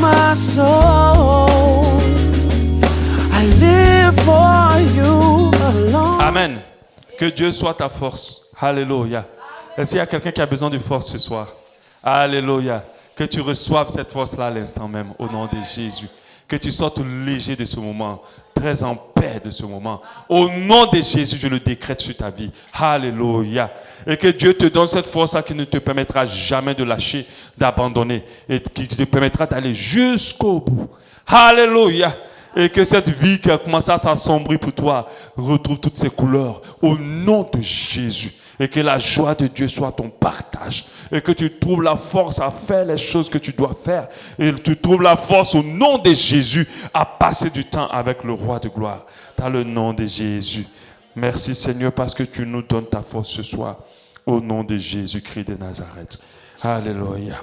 my soul. I live for you alone. Amen. Que Dieu soit ta force. Alléluia. Est-ce qu'il y a quelqu'un qui a besoin de force ce soir? Alléluia. Que tu reçoives cette force-là à l'instant même, au nom de Jésus. Que tu sortes léger de ce moment, très en paix de ce moment. Au nom de Jésus, je le décrète sur ta vie. Alléluia. Et que Dieu te donne cette force-là qui ne te permettra jamais de lâcher, d'abandonner, et qui te permettra d'aller jusqu'au bout. Alléluia. Et que cette vie qui a commencé à s'assombrir pour toi retrouve toutes ses couleurs au nom de Jésus. Et que la joie de Dieu soit ton partage. Et que tu trouves la force à faire les choses que tu dois faire. Et tu trouves la force au nom de Jésus à passer du temps avec le roi de gloire. Dans le nom de Jésus. Merci Seigneur parce que tu nous donnes ta force ce soir. Au nom de Jésus-Christ de Nazareth. Alléluia.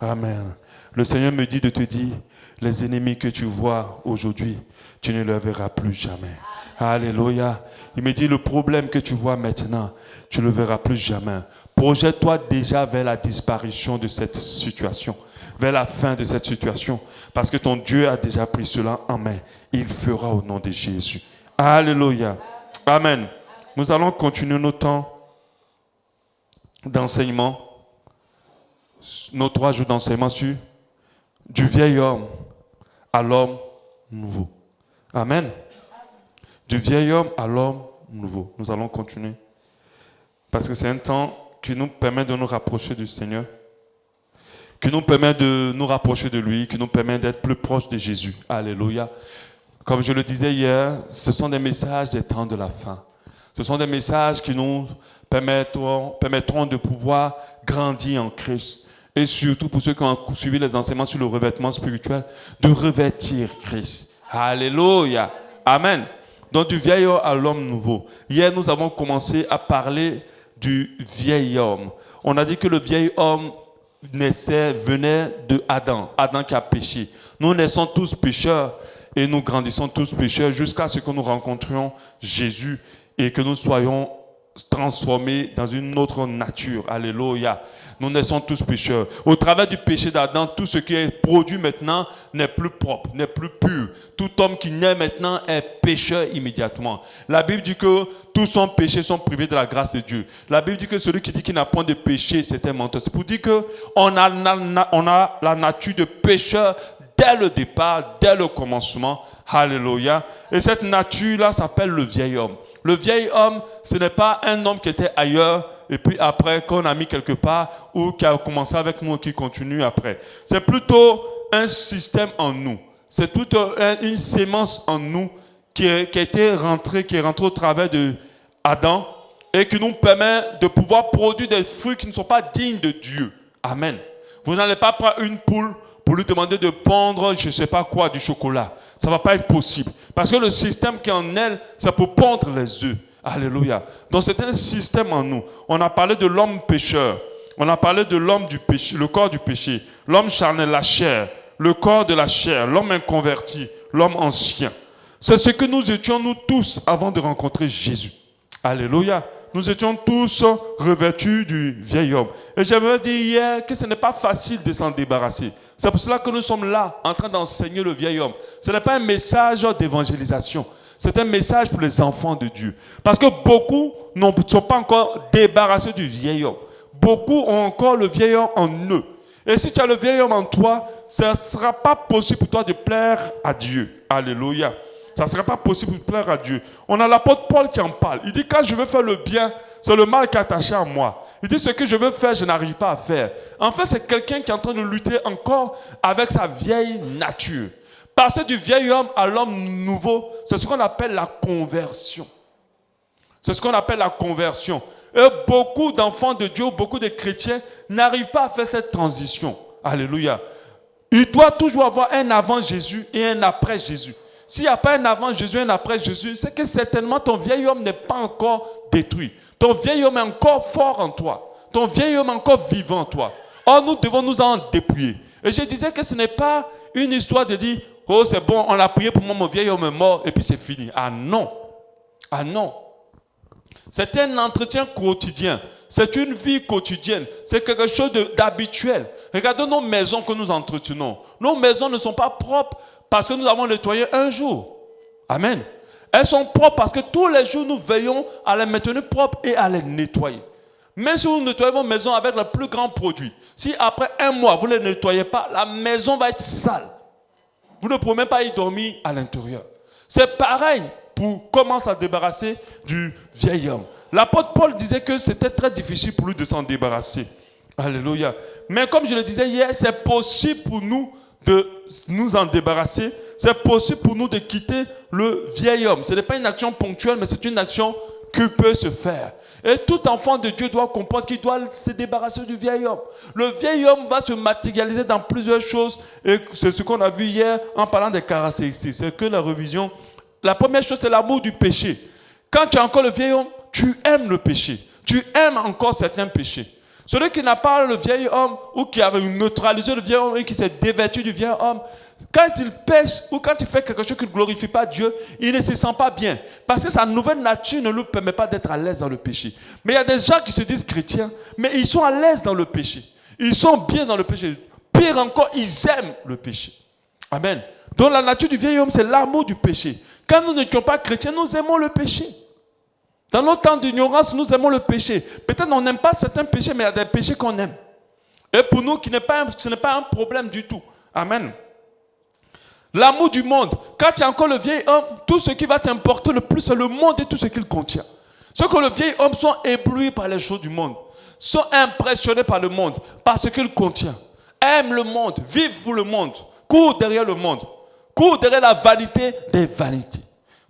Amen. Le Seigneur me dit de te dire, les ennemis que tu vois aujourd'hui, tu ne les verras plus jamais. Alléluia. Il me dit, le problème que tu vois maintenant, tu ne le verras plus jamais. Projette-toi déjà vers la disparition de cette situation, vers la fin de cette situation, parce que ton Dieu a déjà pris cela en main. Il fera au nom de Jésus. Alléluia. Amen. Nous allons continuer nos temps d'enseignement, nos 3 jours d'enseignement sur du vieil homme à l'homme nouveau. Amen. Du vieil homme à l'homme nouveau. Nous allons continuer. Parce que c'est un temps qui nous permet de nous rapprocher du Seigneur, qui nous permet de nous rapprocher de lui, qui nous permet d'être plus proches de Jésus. Alléluia. Comme je le disais hier, ce sont des messages des temps de la fin. Ce sont des messages qui nous permettront de pouvoir grandir en Christ. Et surtout pour ceux qui ont suivi les enseignements sur le revêtement spirituel, de revêtir Christ. Alléluia. Amen. Donc du vieil homme à l'homme nouveau. Hier, nous avons commencé à parler du vieil homme. On a dit que le vieil homme venait de Adam. Adam qui a péché. Nous naissons tous pécheurs et nous grandissons tous pécheurs jusqu'à ce que nous rencontrions Jésus et que nous soyons transformés dans une autre nature. Alléluia. Nous naissons tous pécheurs. Au travers du péché d'Adam, tout ce qui est produit maintenant n'est plus propre, n'est plus pur. Tout homme qui naît maintenant est pécheur immédiatement. La Bible dit que tous sont péchés, sont privés de la grâce de Dieu. La Bible dit que celui qui dit qu'il n'a point de péché, c'est un menteur. C'est pour dire qu'on a la nature de pécheur dès le départ, dès le commencement. Alléluia. Et cette nature-là s'appelle le vieil homme. Le vieil homme, ce n'est pas un homme qui était ailleurs et puis après qu'on a mis quelque part ou qui a commencé avec nous et qui continue après. C'est plutôt un système en nous. C'est plutôt une sémence en nous qui est rentrée au travers de Adam et qui nous permet de pouvoir produire des fruits qui ne sont pas dignes de Dieu. Amen. Vous n'allez pas prendre une poule pour lui demander de pondre, je ne sais pas quoi, du chocolat. Ça ne va pas être possible. Parce que le système qui est en elle, c'est pour pondre les œufs. Alléluia. Donc c'est un système en nous. On a parlé de l'homme pécheur. On a parlé de l'homme du péché, le corps du péché. L'homme charnel, la chair. Le corps de la chair. L'homme inconverti. L'homme ancien. C'est ce que nous étions nous tous avant de rencontrer Jésus. Alléluia. Nous étions tous revêtus du vieil homme. Et j'avais dit hier que ce n'est pas facile de s'en débarrasser. C'est pour cela que nous sommes là, en train d'enseigner le vieil homme. Ce n'est pas un message d'évangélisation. C'est un message pour les enfants de Dieu. Parce que beaucoup ne sont pas encore débarrassés du vieil homme. Beaucoup ont encore le vieil homme en eux. Et si tu as le vieil homme en toi, ça ne sera pas possible pour toi de plaire à Dieu. Alléluia. Ça ne sera pas possible de plaire à Dieu. On a l'apôtre Paul qui en parle. Il dit, quand je veux faire le bien, c'est le mal qui est attaché à moi. Il dit, ce que je veux faire, je n'arrive pas à faire. En fait, c'est quelqu'un qui est en train de lutter encore avec sa vieille nature. Passer du vieil homme à l'homme nouveau, c'est ce qu'on appelle la conversion. C'est ce qu'on appelle la conversion. Et beaucoup d'enfants de Dieu, beaucoup de chrétiens n'arrivent pas à faire cette transition. Alléluia. Il doit toujours avoir un avant Jésus et un après Jésus. S'il n'y a pas un avant Jésus et un après Jésus, c'est que certainement ton vieil homme n'est pas encore détruit. Ton vieil homme est encore fort en toi. Ton vieil homme est encore vivant en toi. Or, nous devons nous en dépouiller. Et je disais que ce n'est pas une histoire de dire, oh c'est bon, on l'a prié pour moi, mon vieil homme est mort et puis c'est fini. Ah non. Ah non. C'est un entretien quotidien. C'est une vie quotidienne. C'est quelque chose d'habituel. Regardez nos maisons que nous entretenons. Nos maisons ne sont pas propres parce que nous avons nettoyé un jour. Amen. Elles sont propres parce que tous les jours, nous veillons à les maintenir propres et à les nettoyer. Même si vous nettoyez vos maisons avec le plus grand produit, si après un mois, vous ne les nettoyez pas, la maison va être sale. Vous ne pouvez même pas y dormir à l'intérieur. C'est pareil pour commencer à se débarrasser du vieil homme. L'apôtre Paul disait que c'était très difficile pour lui de s'en débarrasser. Alléluia. Mais comme je le disais hier, c'est possible pour nous de nous en débarrasser. C'est possible pour nous de quitter le vieil homme. Ce n'est pas une action ponctuelle, mais c'est une action qui peut se faire. Et tout enfant de Dieu doit comprendre qu'il doit se débarrasser du vieil homme. Le vieil homme va se matérialiser dans plusieurs choses. Et c'est ce qu'on a vu hier en parlant des caractéristiques. C'est que la révision. La première chose, c'est l'amour du péché. Quand tu es encore le vieil homme, tu aimes le péché. Tu aimes encore certains péchés. Celui qui n'a pas le vieil homme ou qui a neutralisé le vieil homme et qui s'est dévêtu du vieil homme, quand il pêche ou quand il fait quelque chose qui ne glorifie pas Dieu, il ne se sent pas bien. Parce que sa nouvelle nature ne lui permet pas d'être à l'aise dans le péché. Mais il y a des gens qui se disent chrétiens, mais ils sont à l'aise dans le péché. Ils sont bien dans le péché. Pire encore, ils aiment le péché. Amen. Donc la nature du vieil homme, c'est l'amour du péché. Quand nous n'étions pas chrétiens, nous aimons le péché. Dans nos temps d'ignorance, nous aimons le péché. Peut-être qu'on n'aime pas certains péchés, mais il y a des péchés qu'on aime. Et pour nous, ce n'est pas un problème du tout. Amen. L'amour du monde. Quand tu es encore le vieil homme, tout ce qui va t'importer le plus, c'est le monde et tout ce qu'il contient. Ceux que le vieil homme sont éblouis par les choses du monde, sont impressionnés par le monde, par ce qu'il contient. Aiment le monde, vivent pour le monde, courent derrière le monde, courent derrière la vanité des vanités.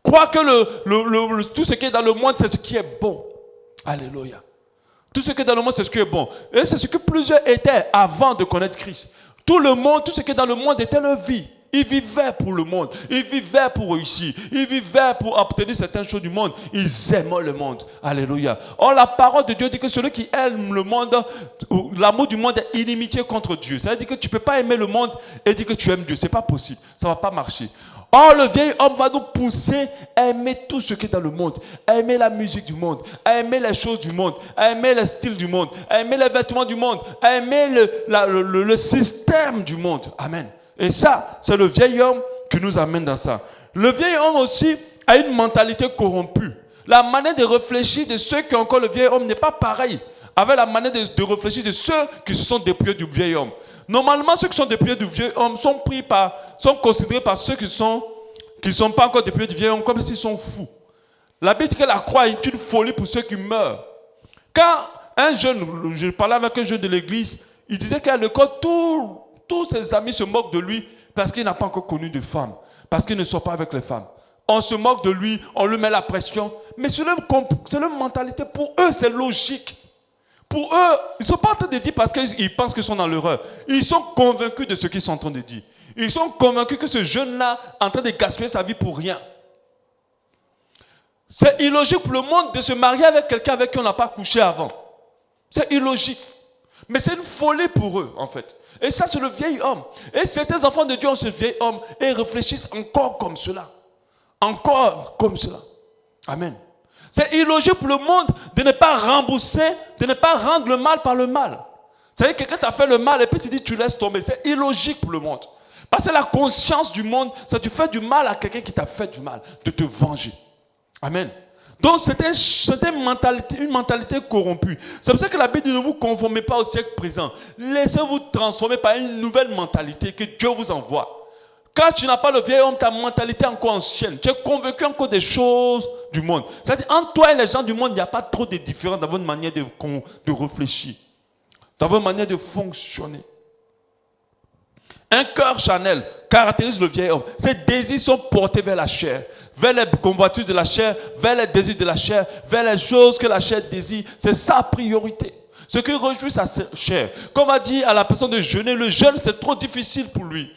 Croient que tout ce qui est dans le monde, c'est ce qui est bon. Alléluia. Tout ce qui est dans le monde, c'est ce qui est bon. Et c'est ce que plusieurs étaient avant de connaître Christ. Tout ce qui est dans le monde était leur vie. Ils vivaient pour le monde. Ils vivaient pour réussir. Ils vivaient pour obtenir certaines choses du monde. Ils aimaient le monde. Alléluia. Or, la parole de Dieu dit que celui qui aime le monde, l'amour du monde est inimitié contre Dieu. Ça veut dire que tu ne peux pas aimer le monde et dire que tu aimes Dieu. Ce n'est pas possible. Ça ne va pas marcher. Or, le vieil homme va nous pousser à aimer tout ce qui est dans le monde, à aimer la musique du monde, à aimer les choses du monde, à aimer les styles du monde, à aimer les vêtements du monde, à aimer le système du monde. Amen. Et ça, c'est le vieil homme qui nous amène dans ça. Le vieil homme aussi a une mentalité corrompue. La manière de réfléchir de ceux qui ont encore le vieil homme n'est pas pareille avec la manière de réfléchir de ceux qui se sont dépouillés du vieil homme. Normalement, ceux qui sont dépouillés du vieil homme sont considérés par ceux qui ne sont pas encore dépouillés du vieil homme comme s'ils sont fous. La Bible dit que la croix est une folie pour ceux qui meurent. Quand un jeune, je parlais avec un jeune de l'église, il disait qu'à l'école, tous ses amis se moquent de lui parce qu'il n'a pas encore connu de femme, parce qu'il ne sort pas avec les femmes. On se moque de lui, on lui met la pression. Mais c'est leur mentalité. Pour eux, c'est logique. Pour eux, ils ne sont pas en train de dire parce qu'ils pensent qu'ils sont dans l'erreur. Ils sont convaincus de ce qu'ils sont en train de dire. Ils sont convaincus que ce jeune-là est en train de gaspiller sa vie pour rien. C'est illogique pour le monde de se marier avec quelqu'un avec qui on n'a pas couché avant. C'est illogique. Mais c'est une folie pour eux, en fait. Et ça, c'est le vieil homme. Et certains enfants de Dieu ont ce vieil homme et réfléchissent encore comme cela. Encore comme cela. Amen. C'est illogique pour le monde de ne pas rembourser, de ne pas rendre le mal par le mal. C'est-à-dire que quelqu'un t'a fait le mal et puis tu dis tu laisses tomber. C'est illogique pour le monde. Parce que la conscience du monde, c'est que tu fais du mal à quelqu'un qui t'a fait du mal, de te venger. Amen. Donc c'était une mentalité corrompue. C'est pour ça que la Bible dit ne vous conformez pas au siècle présent. Laissez-vous transformer par une nouvelle mentalité que Dieu vous envoie. Quand tu n'as pas le vieil homme, ta mentalité est encore ancienne. Tu es convaincu encore des choses du monde. C'est-à-dire, entre toi et les gens du monde, il n'y a pas trop de différence dans votre manière de réfléchir, dans votre manière de fonctionner. Un cœur charnel caractérise le vieil homme. Ses désirs sont portés vers la chair, vers les convoitises de la chair, vers les désirs de la chair, vers les choses que la chair désire. C'est sa priorité. Ce qui réjouit sa chair. Comme on a dit à la personne de jeûner, le jeûne c'est trop difficile pour lui.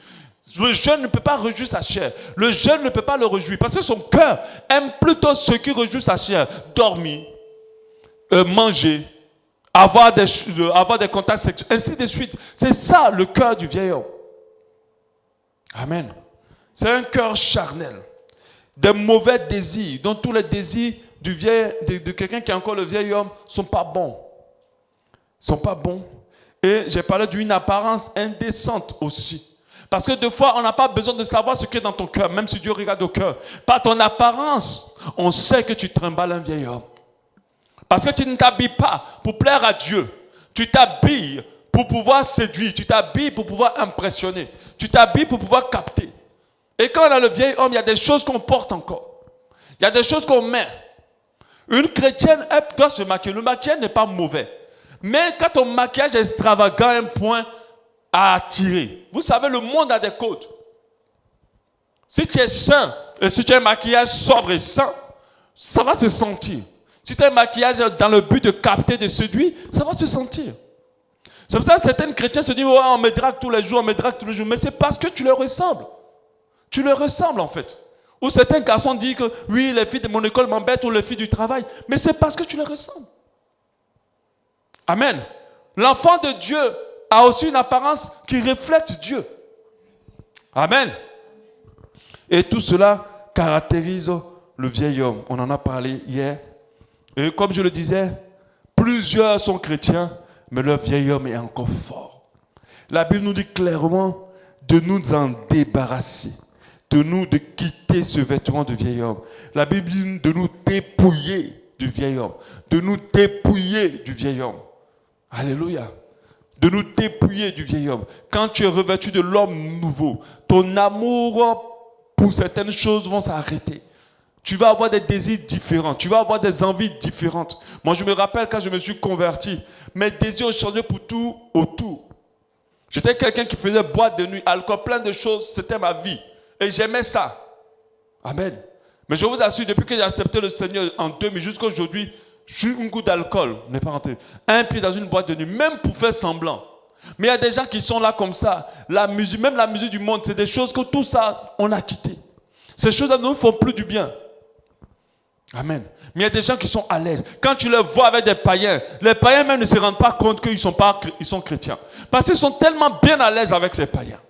Le jeune ne peut pas réjouir sa chair. Le jeune ne peut pas le réjouir parce que son cœur aime plutôt ce qui réjouit sa chair. Dormir, manger, avoir des contacts sexuels, ainsi de suite. C'est ça le cœur du vieil homme. Amen. C'est un cœur charnel. Des mauvais désirs, dont tous les désirs de quelqu'un qui est encore le vieil homme ne sont pas bons. sont pas bons. Et j'ai parlé d'une apparence indécente aussi. Parce que des fois, on n'a pas besoin de savoir ce qui est dans ton cœur, même si Dieu regarde au cœur. Par ton apparence, on sait que tu trimbales un vieil homme. Parce que tu ne t'habilles pas pour plaire à Dieu. Tu t'habilles pour pouvoir séduire. Tu t'habilles pour pouvoir impressionner. Tu t'habilles pour pouvoir capter. Et quand on a le vieil homme, il y a des choses qu'on porte encore. Il y a des choses qu'on met. Une chrétienne, elle doit se maquiller. Le maquillage n'est pas mauvais. Mais quand ton maquillage est extravagant, un point à attirer. Vous savez, le monde a des codes. Si tu es sain et si tu as un maquillage sobre et sain, ça va se sentir. Si tu as un maquillage dans le but de capter, de séduire, ça va se sentir. C'est pour ça que certains chrétiens se disent oh, on me drague tous les jours, on me drague tous les jours. Mais c'est parce que tu leur ressembles. Tu leur ressembles en fait. Ou certains garçons disent que oui, les filles de mon école m'embêtent ou les filles du travail. Mais c'est parce que tu leur ressembles. Amen. L'enfant de Dieu a aussi une apparence qui reflète Dieu. Amen. Et tout cela caractérise le vieil homme. On en a parlé hier. Et comme je le disais, plusieurs sont chrétiens, mais le vieil homme est encore fort. La Bible nous dit clairement de nous en débarrasser, de quitter ce vêtement de vieil homme. La Bible dit de nous dépouiller du vieil homme, de nous dépouiller du vieil homme. Alléluia. De nous dépouiller du vieil homme. Quand tu es revêtu de l'homme nouveau, ton amour pour certaines choses va s'arrêter. Tu vas avoir des désirs différents. Tu vas avoir des envies différentes. Moi, je me rappelle quand je me suis converti, mes désirs ont changé pour tout autour. J'étais quelqu'un qui faisait boîte de nuit, alcool, plein de choses. C'était ma vie. Et j'aimais ça. Amen. Mais je vous assure, depuis que j'ai accepté le Seigneur en 2000 jusqu'à aujourd'hui, je suis un goût d'alcool, n'est pas rentré. Un pied dans une boîte de nuit, même pour faire semblant. Mais il y a des gens qui sont là comme ça. La musique, même la musique du monde, c'est des choses que tout ça, on a quitté. Ces choses-là ne nous font plus du bien. Amen. Mais il y a des gens qui sont à l'aise. Quand tu les vois avec des païens, les païens même ne se rendent pas compte qu'ils sont chrétiens. Parce qu'ils sont tellement bien à l'aise avec ces païens.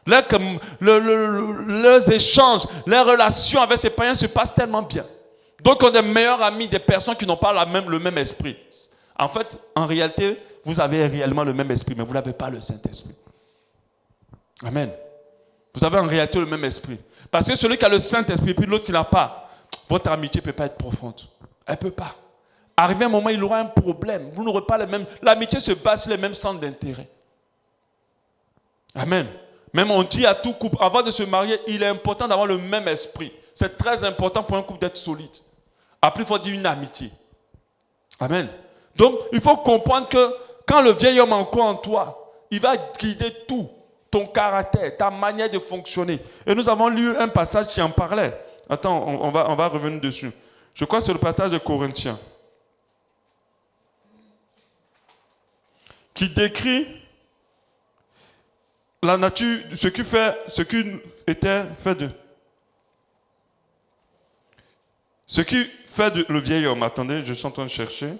Leurs échanges, leurs relations avec ces païens se passent tellement bien. Donc on est meilleurs amis des personnes qui n'ont pas le même esprit. En fait, en réalité, vous avez réellement le même esprit, mais vous n'avez pas le Saint-Esprit. Amen. Vous avez en réalité le même esprit. Parce que celui qui a le Saint-Esprit, puis l'autre qui n'a pas, votre amitié ne peut pas être profonde. Elle ne peut pas. Arrivé un moment, il aura un problème. Vous n'aurez pas les mêmes. L'amitié se base sur les mêmes centres d'intérêt. Amen. Même on dit à tout couple, avant de se marier, il est important d'avoir le même esprit. C'est très important pour un couple d'être solide. Après, il faut dire une amitié. Amen. Donc, il faut comprendre que quand le vieil homme est encore en toi, il va guider tout. Ton caractère, ta manière de fonctionner. Et nous avons lu un passage qui en parlait. Attends, on va revenir dessus. Je crois que c'est le passage de Corinthiens. Qui décrit la nature, ce qui était fait de. Ce qui fait le vieil homme. Attendez, je suis en train de chercher.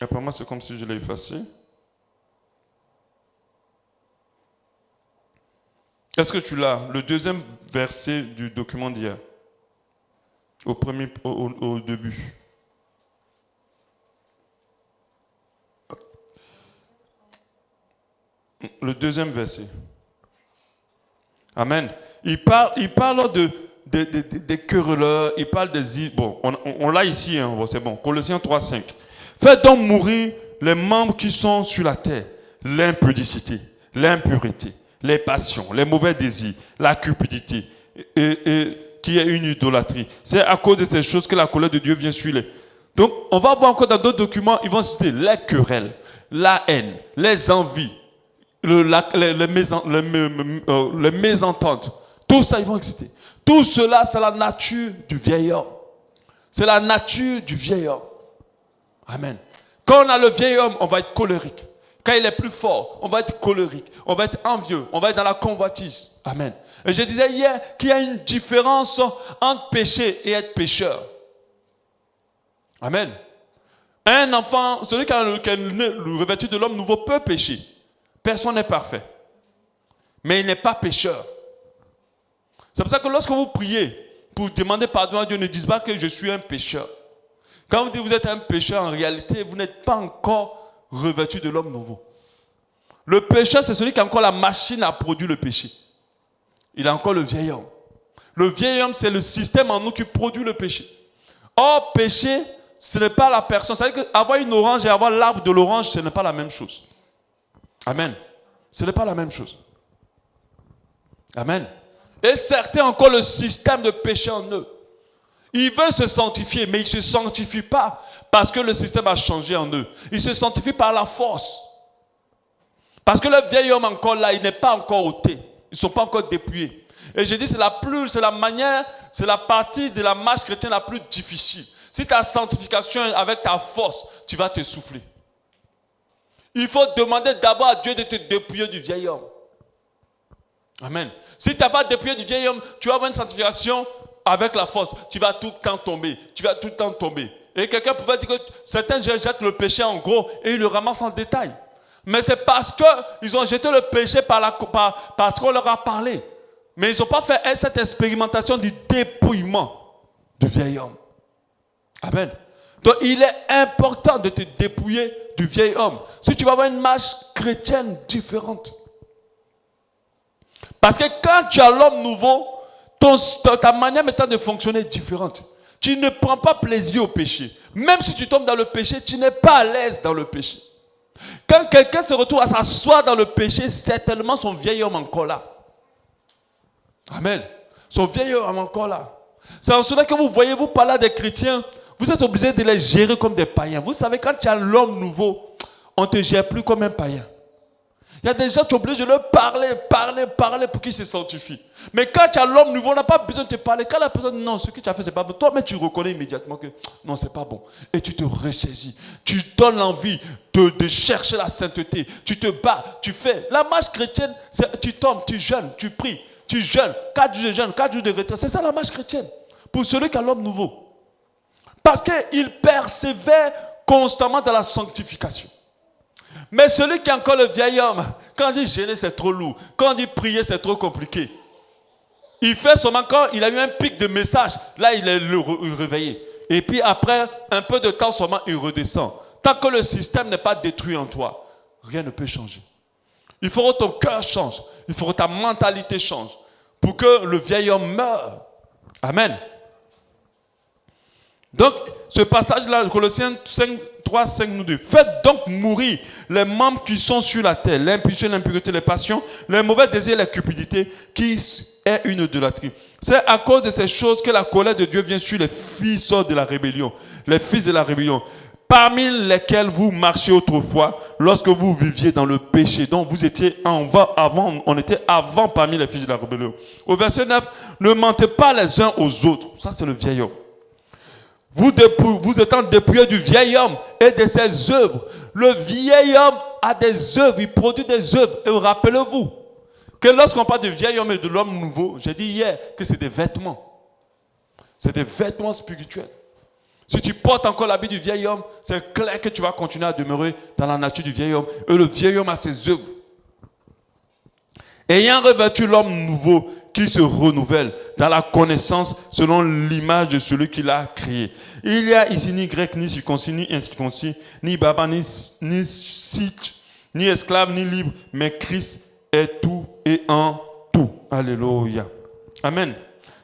Apparemment, c'est comme si je l'ai effacé. Est-ce que tu l'as? Le deuxième verset du document d'hier. Au début. Le deuxième verset. Amen. Il parle des querelleurs, il parle des... Bon, on l'a ici, hein, bon, c'est bon. Colossiens 3,5. Faites donc mourir les membres qui sont sur la terre. L'impudicité, l'impureté, les passions, les mauvais désirs, la cupidité, et qui est une idolâtrie. C'est à cause de ces choses que la colère de Dieu vient sur les... Donc, on va voir encore dans d'autres documents, ils vont citer les querelles, la haine, les envies, les mésententes. Tout ça, ils vont citer. Tout cela, c'est la nature du vieil homme. C'est la nature du vieil homme. Amen. Quand on a le vieil homme, on va être colérique. Quand il est plus fort, on va être colérique. On va être envieux. On va être dans la convoitise. Amen. Et je disais hier qu'il y a une différence entre péché et être pécheur. Amen. Un enfant, celui qui est revêtu de l'homme nouveau peut pécher. Personne n'est parfait. Mais il n'est pas pécheur. C'est pour ça que lorsque vous priez pour demander pardon à Dieu, ne dites pas que je suis un pécheur. Quand vous dites que vous êtes un pécheur, en réalité, vous n'êtes pas encore revêtu de l'homme nouveau. Le pécheur, c'est celui qui a encore la machine à produire le péché. Il a encore le vieil homme. Le vieil homme, c'est le système en nous qui produit le péché. Or, péché, ce n'est pas la personne. C'est-à-dire qu'avoir une orange et avoir l'arbre de l'orange, ce n'est pas la même chose. Amen. Ce n'est pas la même chose. Amen. Et certains ont encore le système de péché en eux. Ils veulent se sanctifier, mais ils ne se sanctifient pas parce que le système a changé en eux. Ils se sanctifient par la force. Parce que le vieil homme encore là, il n'est pas encore ôté. Ils ne sont pas encore dépouillés. Et je dis, c'est la partie de la marche chrétienne la plus difficile. Si ta sanctification est avec ta force, tu vas te souffler. Il faut demander d'abord à Dieu de te dépouiller du vieil homme. Amen. Si tu n'as pas dépouillé du vieil homme, tu vas avoir une sanctification avec la force. Tu vas tout le temps tomber. Tu vas tout le temps tomber. Et quelqu'un pouvait dire que certains jettent le péché en gros et ils le ramassent en détail. Mais c'est parce qu'ils ont jeté le péché parce qu'on leur a parlé. Mais ils n'ont pas fait cette expérimentation du dépouillement du vieil homme. Amen. Donc il est important de te dépouiller du vieil homme. Si tu vas avoir une marche chrétienne différente. Parce que quand tu as l'homme nouveau, ta manière maintenant de fonctionner est différente. Tu ne prends pas plaisir au péché. Même si tu tombes dans le péché, tu n'es pas à l'aise dans le péché. Quand quelqu'un se retrouve à s'asseoir dans le péché, certainement son vieil homme encore là. Amen. Son vieil homme encore là. C'est en cela que vous voyez, vous parlez des chrétiens, vous êtes obligés de les gérer comme des païens. Vous savez, quand tu as l'homme nouveau, on ne te gère plus comme un païen. Il y a des gens qui sont obligés de leur parler pour qu'ils se sanctifient. Mais quand tu as l'homme nouveau, on n'a pas besoin de te parler. Quand la personne dit non, ce que tu as fait, c'est pas bon. Toi, mais tu reconnais immédiatement que non, c'est pas bon. Et tu te ressaisis. Tu donnes l'envie de chercher la sainteté. Tu te bats, tu fais. La marche chrétienne, tu tombes, tu jeûnes, tu pries, tu jeûnes. 4 jours de jeûne, 4 jours de retraite. C'est ça la marche chrétienne. Pour celui qui a l'homme nouveau. Parce qu'il persévère constamment dans la sanctification. Mais celui qui a encore le vieil homme, quand on dit gêner, c'est trop lourd. Quand on dit prier, c'est trop compliqué. Il fait seulement quand il a eu un pic de message, là il est réveillé. Et puis après, un peu de temps seulement, il redescend. Tant que le système n'est pas détruit en toi, rien ne peut changer. Il faut que ton cœur change. Il faut que ta mentalité change. Pour que le vieil homme meure. Amen. Donc, ce passage-là, Colossiens 3, 5 nous dit, faites donc mourir les membres qui sont sur la terre, l'impudicité, l'impureté, les passions, les mauvais désirs, la cupidité, qui est une idolâtrie. C'est à cause de ces choses que la colère de Dieu vient sur les fils de la rébellion, les fils de la rébellion, parmi lesquels vous marchiez autrefois, lorsque vous viviez dans le péché. Donc, vous étiez on était avant parmi les fils de la rébellion. Au verset 9, ne mentez pas les uns aux autres. Ça, c'est le vieil homme. Vous étant dépouillés du vieil homme et de ses œuvres. Le vieil homme a des œuvres, il produit des œuvres. Et rappelez-vous que lorsqu'on parle du vieil homme et de l'homme nouveau, j'ai dit hier que c'est des vêtements. C'est des vêtements spirituels. Si tu portes encore l'habit du vieil homme, c'est clair que tu vas continuer à demeurer dans la nature du vieil homme. Et le vieil homme a ses œuvres. Ayant revêtu l'homme nouveau qui se renouvelle dans la connaissance selon l'image de celui qui l'a créé. Il n'y a ici ni grec, ni circoncis, ni incirconcis, ni baba, ni scythe, ni esclave, ni libre, mais Christ est tout et en tout. Alléluia. Amen.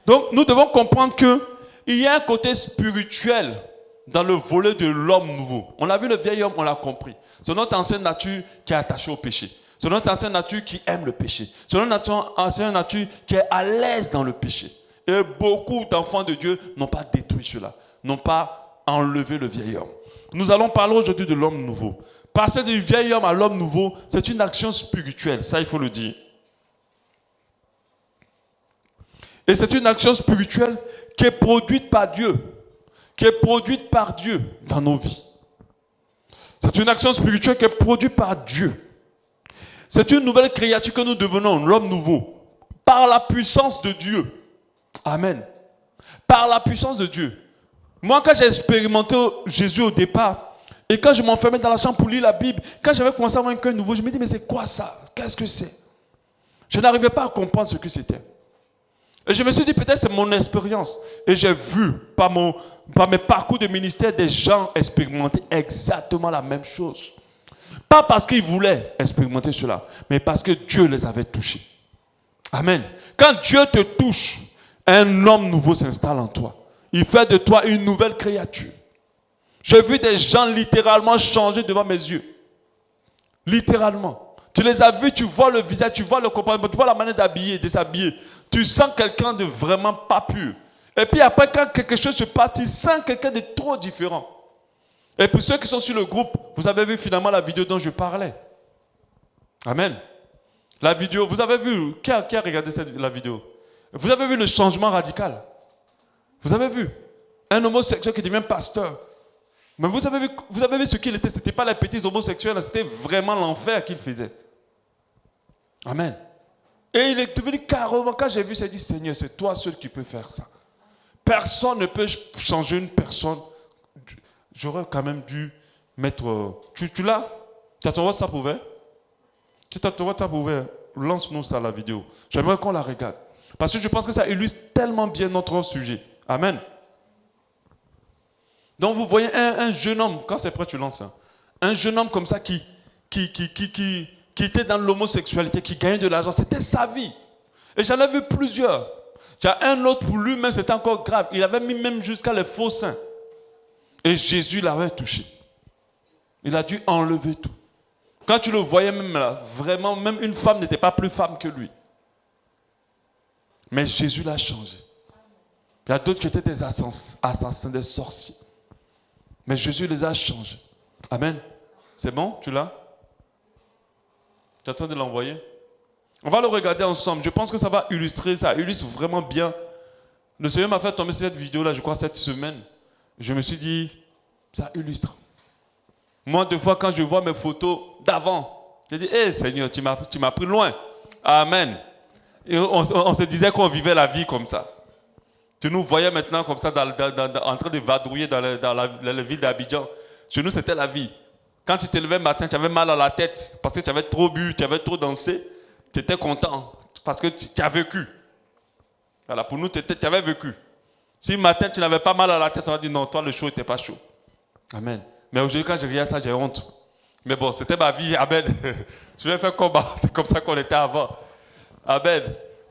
Donc, nous devons comprendre qu'il y a un côté spirituel dans le volet de l'homme nouveau. On l'a vu, le vieil homme, on l'a compris. C'est notre ancienne nature qui est attachée au péché. C'est notre ancienne nature qui aime le péché. C'est notre ancienne nature qui est à l'aise dans le péché. Et beaucoup d'enfants de Dieu n'ont pas détruit cela, n'ont pas enlevé le vieil homme. Nous allons parler aujourd'hui de l'homme nouveau. Passer du vieil homme à l'homme nouveau, c'est une action spirituelle, ça il faut le dire. Et c'est une action spirituelle qui est produite par Dieu, dans nos vies. C'est une action spirituelle qui est produite par Dieu. C'est une nouvelle créature que nous devenons, l'homme nouveau, par la puissance de Dieu. Amen. Par la puissance de Dieu. Moi, quand j'ai expérimenté Jésus au départ, et quand je m'enfermais dans la chambre pour lire la Bible, quand j'avais commencé à avoir un cœur nouveau, je me dis, mais c'est quoi ça? Qu'est-ce que c'est? Je n'arrivais pas à comprendre ce que c'était. Et je me suis dit, peut-être c'est mon expérience. Et j'ai vu, par mes parcours de ministère, des gens expérimenter exactement la même chose. Pas parce qu'ils voulaient expérimenter cela, mais parce que Dieu les avait touchés. Amen. Quand Dieu te touche, un homme nouveau s'installe en toi. Il fait de toi une nouvelle créature. J'ai vu des gens littéralement changer devant mes yeux. Littéralement. Tu les as vus, tu vois le visage, tu vois le comportement, tu vois la manière d'habiller, de s'habiller. Tu sens quelqu'un de vraiment pas pur. Et puis après, quand quelque chose se passe, tu sens quelqu'un de trop différent. Et pour ceux qui sont sur le groupe, vous avez vu finalement la vidéo dont je parlais. Amen. La vidéo, vous avez vu, qui a regardé la vidéo? Vous avez vu le changement radical? Vous avez vu? Un homosexuel qui devient pasteur. Mais vous avez vu ce qu'il était. Ce n'était pas les petits homosexuels, c'était vraiment l'enfer qu'il faisait. Amen. Et il est devenu carrément, quand j'ai vu, j'ai dit, Seigneur, c'est toi seul qui peux faire ça. Personne ne peut changer une personne. J'aurais quand même dû mettre... Tu l'as? Tu as ton WhatsApp ouvert? Tu as ton WhatsApp ouvert? Lance-nous ça, la vidéo. J'aimerais qu'on la regarde. Parce que je pense que ça illustre tellement bien notre sujet. Amen. Donc vous voyez un jeune homme, quand c'est prêt tu lances, hein, un jeune homme comme ça qui était dans l'homosexualité, qui gagnait de l'argent, c'était sa vie. Et j'en ai vu plusieurs. Il y a un autre pour lui-même, c'était encore grave. Il avait mis même jusqu'à les faux seins. Et Jésus l'avait touché. Il a dû enlever tout. Quand tu le voyais même là, vraiment, même une femme n'était pas plus femme que lui. Mais Jésus l'a changé. Il y a d'autres qui étaient des assassins, des sorciers. Mais Jésus les a changés. Amen. C'est bon? Tu l'as? Tu es en train de l'envoyer? On va le regarder ensemble. Je pense que ça va illustrer, ça illustre vraiment bien. Le Seigneur m'a fait tomber cette vidéo-là, je crois, cette semaine. Je me suis dit, ça illustre. Moi, des fois, quand je vois mes photos d'avant, je dis, hé Seigneur, tu m'as pris loin. Amen. Et on se disait qu'on vivait la vie comme ça. Tu nous voyais maintenant comme ça en train de vadrouiller dans la ville d'Abidjan. Chez nous, c'était la vie. Quand tu te levais le matin, tu avais mal à la tête parce que tu avais trop bu, tu avais trop dansé. Tu étais content parce que tu as vécu. Voilà, pour nous, tu avais vécu. Si le matin, tu n'avais pas mal à la tête, on va dire non, toi, le chaud n'était pas chaud. Amen. Mais aujourd'hui, quand je regarde ça, j'ai honte. Mais bon, c'était ma vie. Amen. Je vais faire combat. C'est comme ça qu'on était avant. Amen.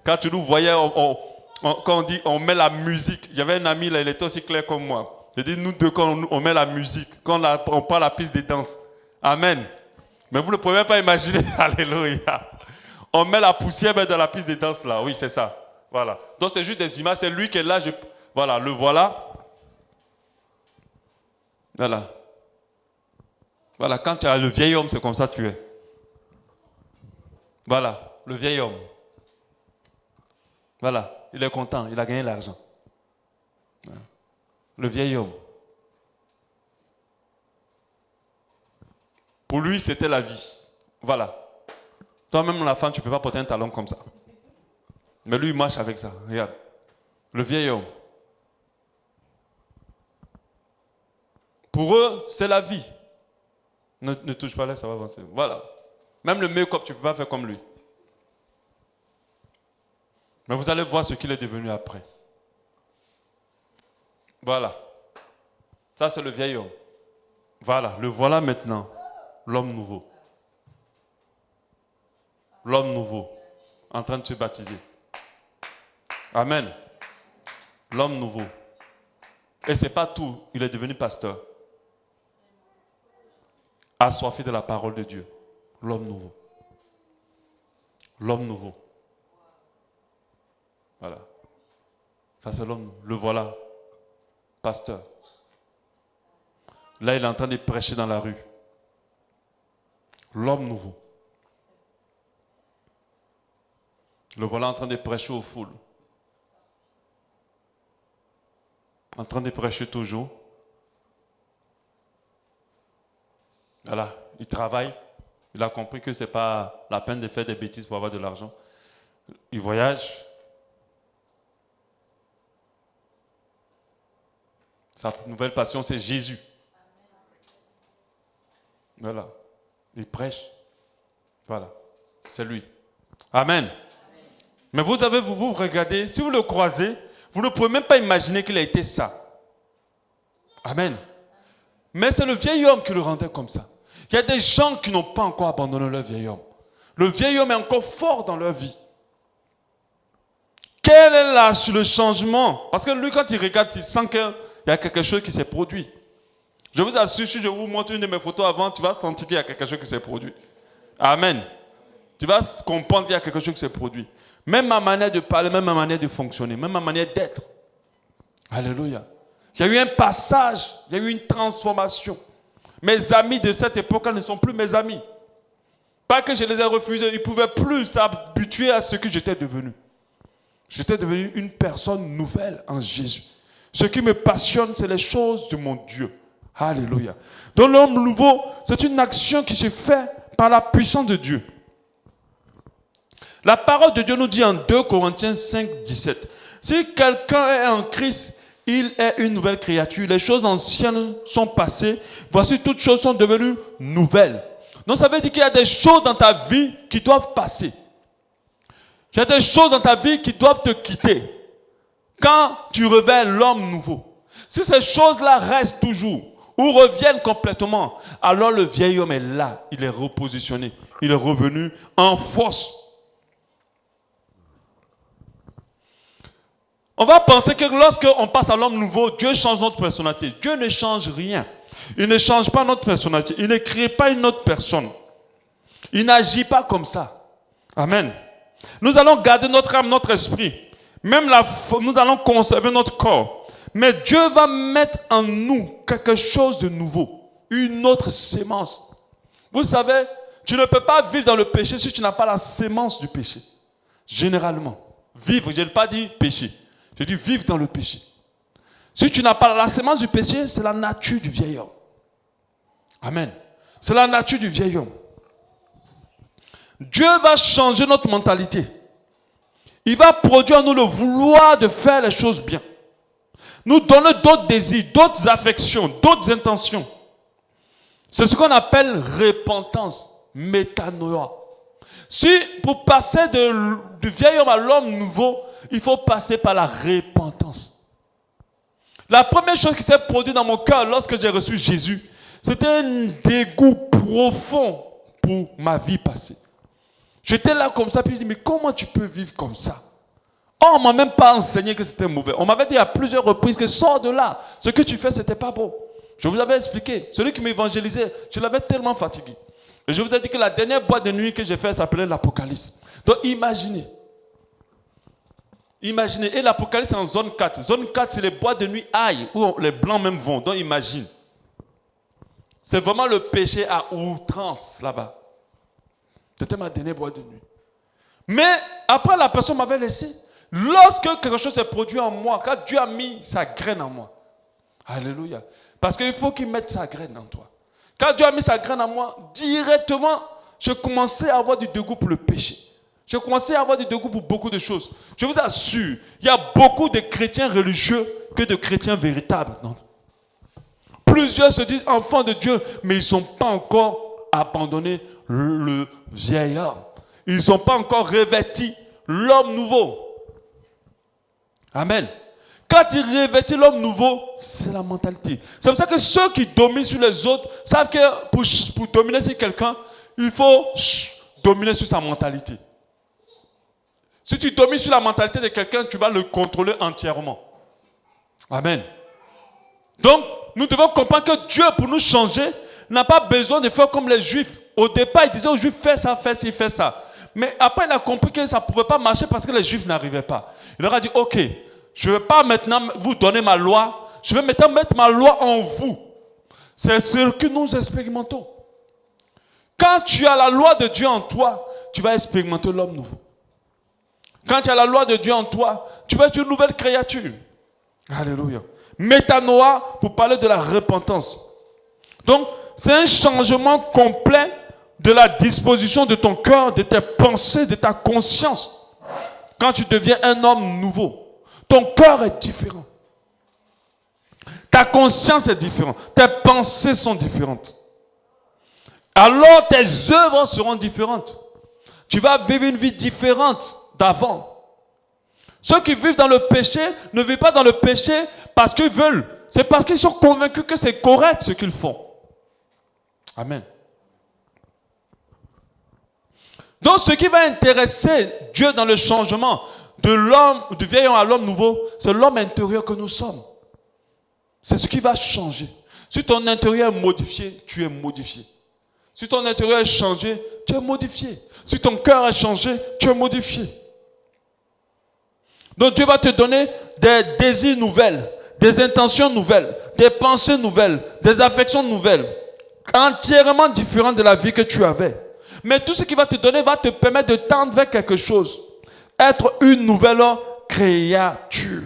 Quand tu nous voyais, quand on dit on met la musique, il y avait un ami là, il était aussi clair comme moi. Il dit nous deux, quand on met la musique, quand on prend la piste de danse. Amen. Mais vous ne pouvez pas imaginer. Alléluia. On met la poussière dans la piste de danse là. Oui, c'est ça. Voilà. Donc c'est juste des images. C'est lui qui est là. Voilà, le voilà. Voilà. Voilà, quand tu as le vieil homme, c'est comme ça que tu es. Voilà, le vieil homme. Voilà, il est content, il a gagné l'argent. Le vieil homme. Pour lui, c'était la vie. Voilà. Toi-même, la femme, tu ne peux pas porter un talon comme ça. Mais lui, il marche avec ça. Regarde. Le vieil homme. Pour eux, c'est la vie. Ne touche pas là, ça va avancer. Voilà. Même le make-up, tu ne peux pas faire comme lui. Mais vous allez voir ce qu'il est devenu après. Voilà. Ça, c'est le vieil homme. Voilà. Le voilà maintenant. L'homme nouveau. L'homme nouveau. En train de se baptiser. Amen. L'homme nouveau. Et ce n'est pas tout. Il est devenu pasteur. Assoiffé de la parole de Dieu. L'homme nouveau. L'homme nouveau. Voilà. Ça c'est l'homme. Le voilà. Pasteur. Là il est en train de prêcher dans la rue. L'homme nouveau. Le voilà en train de prêcher aux foules. En train de prêcher toujours. Voilà, il travaille. Il a compris que ce n'est pas la peine de faire des bêtises pour avoir de l'argent. Il voyage. Sa nouvelle passion, c'est Jésus. Voilà. Il prêche. Voilà. C'est lui. Amen. Mais vous regardez, si vous le croisez, vous ne pouvez même pas imaginer qu'il a été ça. Amen. Mais c'est le vieil homme qui le rendait comme ça. Il y a des gens qui n'ont pas encore abandonné leur vieil homme. Le vieil homme est encore fort dans leur vie. Quel est le changement? Parce que lui, quand il regarde, il sent qu'il y a quelque chose qui s'est produit. Je vous assure, si je vous montre une de mes photos avant, tu vas sentir qu'il y a quelque chose qui s'est produit. Amen. Tu vas comprendre qu'il y a quelque chose qui s'est produit. Même ma manière de parler, même ma manière de fonctionner, même ma manière d'être. Alléluia. Il y a eu un passage, il y a eu une transformation. Mes amis de cette époque-là ne sont plus mes amis. Pas que je les ai refusés, ils ne pouvaient plus s'habituer à ce que j'étais devenu. J'étais devenu une personne nouvelle en Jésus. Ce qui me passionne, c'est les choses de mon Dieu. Alléluia. Donc l'homme nouveau, c'est une action qui se fait par la puissance de Dieu. La parole de Dieu nous dit en 2 Corinthiens 5, 17. Si quelqu'un est en Christ, il est une nouvelle créature. Les choses anciennes sont passées. Voici, toutes choses sont devenues nouvelles. Donc ça veut dire qu'il y a des choses dans ta vie qui doivent passer. Il y a des choses dans ta vie qui doivent te quitter. Quand tu révèles l'homme nouveau. Si ces choses-là restent toujours ou reviennent complètement, alors le vieil homme est là. Il est repositionné. Il est revenu en force. On va penser que lorsqu'on passe à l'homme nouveau, Dieu change notre personnalité. Dieu ne change rien. Il ne change pas notre personnalité. Il ne crée pas une autre personne. Il n'agit pas comme ça. Amen. Nous allons garder notre âme, notre esprit. Même nous allons conserver notre corps. Mais Dieu va mettre en nous quelque chose de nouveau. Une autre sémence. Vous savez, tu ne peux pas vivre dans le péché si tu n'as pas la sémence du péché. Généralement. Vivre, je n'ai pas dit péché. Je dis vivre dans le péché. Si tu n'as pas la sémence du péché, c'est la nature du vieil homme. Amen. C'est la nature du vieil homme. Dieu va changer notre mentalité. Il va produire en nous le vouloir de faire les choses bien. Nous donner d'autres désirs, d'autres affections, d'autres intentions. C'est ce qu'on appelle repentance, métanoïa. Si pour passer du vieil homme à l'homme nouveau, il faut passer par la repentance. La première chose qui s'est produite dans mon cœur lorsque j'ai reçu Jésus, c'était un dégoût profond pour ma vie passée. J'étais là comme ça, puis je dis, mais comment tu peux vivre comme ça? Oh, on ne m'a même pas enseigné que c'était mauvais. On m'avait dit à plusieurs reprises que sors de là. Ce que tu fais, ce n'était pas beau. Je vous avais expliqué. Celui qui m'évangélisait, je l'avais tellement fatigué. Et je vous ai dit que la dernière boîte de nuit que j'ai faite s'appelait l'Apocalypse. Donc imaginez. Imaginez. Et l'Apocalypse est en zone 4. Zone 4, c'est les boîtes de nuit aïe, où les blancs même vont. Donc imagine. C'est vraiment le péché à outrance là-bas. C'était ma dernière boîte de nuit. Mais après, la personne m'avait laissé. Lorsque quelque chose s'est produit en moi, quand Dieu a mis sa graine en moi. Alléluia. Parce qu'il faut qu'il mette sa graine en toi. Quand Dieu a mis sa graine en moi, directement, je commençais à avoir du dégoût pour le péché. Je commençais à avoir du dégoût pour beaucoup de choses. Je vous assure, il y a beaucoup de chrétiens religieux que de chrétiens véritables. Non? Plusieurs se disent enfants de Dieu, mais ils n'ont pas encore abandonné le vieil homme. Ils n'ont pas encore revêti l'homme nouveau. Amen. Quand il revêtit l'homme nouveau, c'est la mentalité. C'est pour ça que ceux qui dominent sur les autres savent que pour dominer sur quelqu'un, il faut dominer sur sa mentalité. Si tu domines sur la mentalité de quelqu'un, tu vas le contrôler entièrement. Amen. Donc, nous devons comprendre que Dieu, pour nous changer, n'a pas besoin de faire comme les Juifs. Au départ, il disait aux Juifs, fais ça, fais ci, fais ça. Mais après, il a compris que ça ne pouvait pas marcher parce que les Juifs n'arrivaient pas. Il leur a dit, ok, je ne vais pas maintenant vous donner ma loi, je vais maintenant mettre ma loi en vous. C'est ce que nous expérimentons. Quand tu as la loi de Dieu en toi, tu vas expérimenter l'homme nouveau. Quand tu as la loi de Dieu en toi, tu vas être une nouvelle créature. Alléluia. Métanoïa, pour parler de la repentance. Donc, c'est un changement complet de la disposition de ton cœur, de tes pensées, de ta conscience. Quand tu deviens un homme nouveau, ton cœur est différent. Ta conscience est différente. Tes pensées sont différentes. Alors tes œuvres seront différentes. Tu vas vivre une vie différente d'avant. Ceux qui vivent dans le péché ne vivent pas dans le péché parce qu'ils veulent. C'est parce qu'ils sont convaincus que c'est correct ce qu'ils font. Amen. Donc ce qui va intéresser Dieu dans le changement de l'homme, du vieil homme à l'homme nouveau, c'est l'homme intérieur que nous sommes. C'est ce qui va changer. Si ton intérieur est modifié, tu es modifié. Si ton intérieur est changé, tu es modifié. Si ton cœur est changé, tu es modifié. Donc Dieu va te donner des désirs nouvelles, des intentions nouvelles, des pensées nouvelles, des affections nouvelles, entièrement différentes de la vie que tu avais. Mais tout ce qu'il va te donner va te permettre de tendre vers quelque chose. Être une nouvelle créature.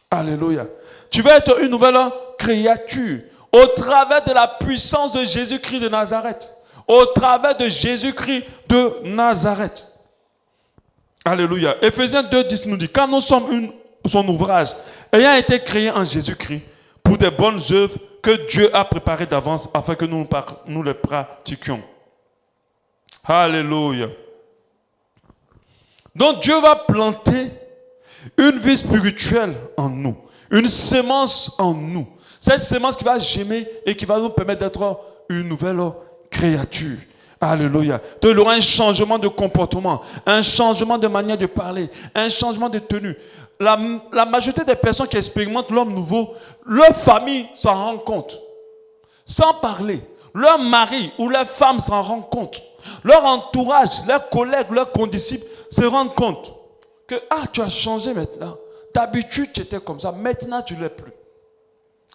Alléluia. Tu vas être une nouvelle créature au travers de la puissance de Jésus-Christ de Nazareth. Au travers de Jésus-Christ de Nazareth. Alléluia. Éphésiens 2:10 nous dit, quand nous sommes son ouvrage, ayant été créés en Jésus-Christ, pour des bonnes œuvres que Dieu a préparées d'avance afin que nous les pratiquions. Alléluia. Donc Dieu va planter une vie spirituelle en nous, une sémence en nous. Cette sémence qui va germer et qui va nous permettre d'être une nouvelle créature. Alléluia. Donc il y aura un changement de comportement, un changement de manière de parler, un changement de tenue. La majorité des personnes qui expérimentent l'homme nouveau, leur famille s'en rend compte. Sans parler, leur mari ou leur femme s'en rend compte. Leur entourage, leurs collègues, leurs condisciples se rendent compte que tu as changé maintenant. D'habitude, tu étais comme ça. Maintenant, tu ne l'es plus.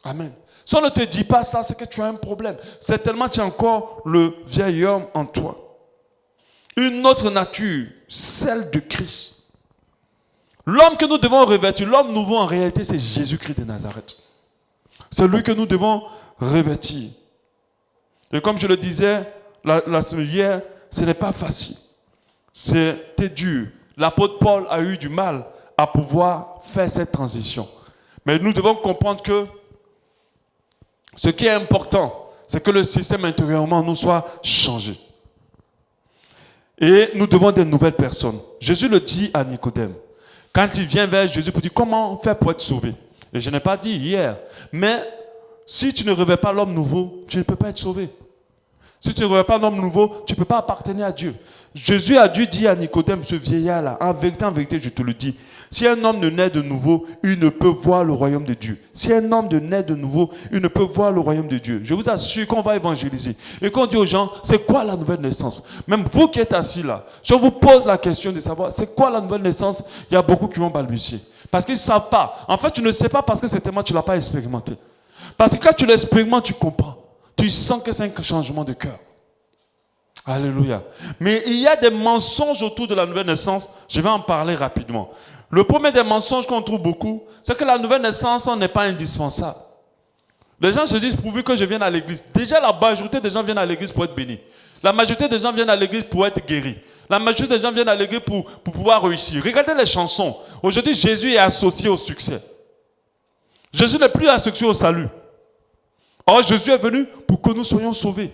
Amen. Si on ne te dit pas ça, c'est que tu as un problème. C'est tellement que tu as encore le vieil homme en toi. Une autre nature, celle de Christ. L'homme que nous devons revêtir, l'homme nouveau en réalité, c'est Jésus-Christ de Nazareth. C'est lui que nous devons revêtir. Et comme je le disais la semaine hier, ce n'est pas facile. C'était dur. L'apôtre Paul a eu du mal à pouvoir faire cette transition. Mais nous devons comprendre que ce qui est important, c'est que le système intérieurement nous soit changé. Et nous devons des nouvelles personnes. Jésus le dit à Nicodème. Quand il vient vers Jésus pour dire comment faire pour être sauvé. Et je n'ai pas dit hier. Mais si tu ne revêts pas l'homme nouveau, tu ne peux pas être sauvé. Si tu ne revêts pas l'homme nouveau, tu ne peux pas appartenir à Dieu. Jésus a dû dire à Nicodème, ce vieillard-là, en vérité, je te le dis, si un homme ne naît de nouveau, il ne peut voir le royaume de Dieu. Si un homme ne naît de nouveau, il ne peut voir le royaume de Dieu. Je vous assure qu'on va évangéliser. Et qu'on dit aux gens, c'est quoi la nouvelle naissance? Même vous qui êtes assis là, si on vous pose la question de savoir, c'est quoi la nouvelle naissance? Il y a beaucoup qui vont balbutier. Parce qu'ils ne savent pas. En fait, tu ne sais pas parce que certainement tu ne l'as pas expérimenté. Parce que quand tu l'expérimentes, tu comprends. Tu sens que c'est un changement de cœur. Alléluia. Mais il y a des mensonges autour de la nouvelle naissance. Je vais en parler rapidement. Le premier des mensonges qu'on trouve beaucoup, c'est que la nouvelle naissance n'est pas indispensable. Les gens se disent, pourvu que je vienne à l'église. Déjà, la majorité des gens viennent à l'église pour être bénis. La majorité des gens viennent à l'église pour être guéris. La majorité des gens viennent à l'église pour pouvoir réussir. Regardez les chansons. Aujourd'hui, Jésus est associé au succès. Jésus n'est plus associé au salut. Or, Jésus est venu pour que nous soyons sauvés.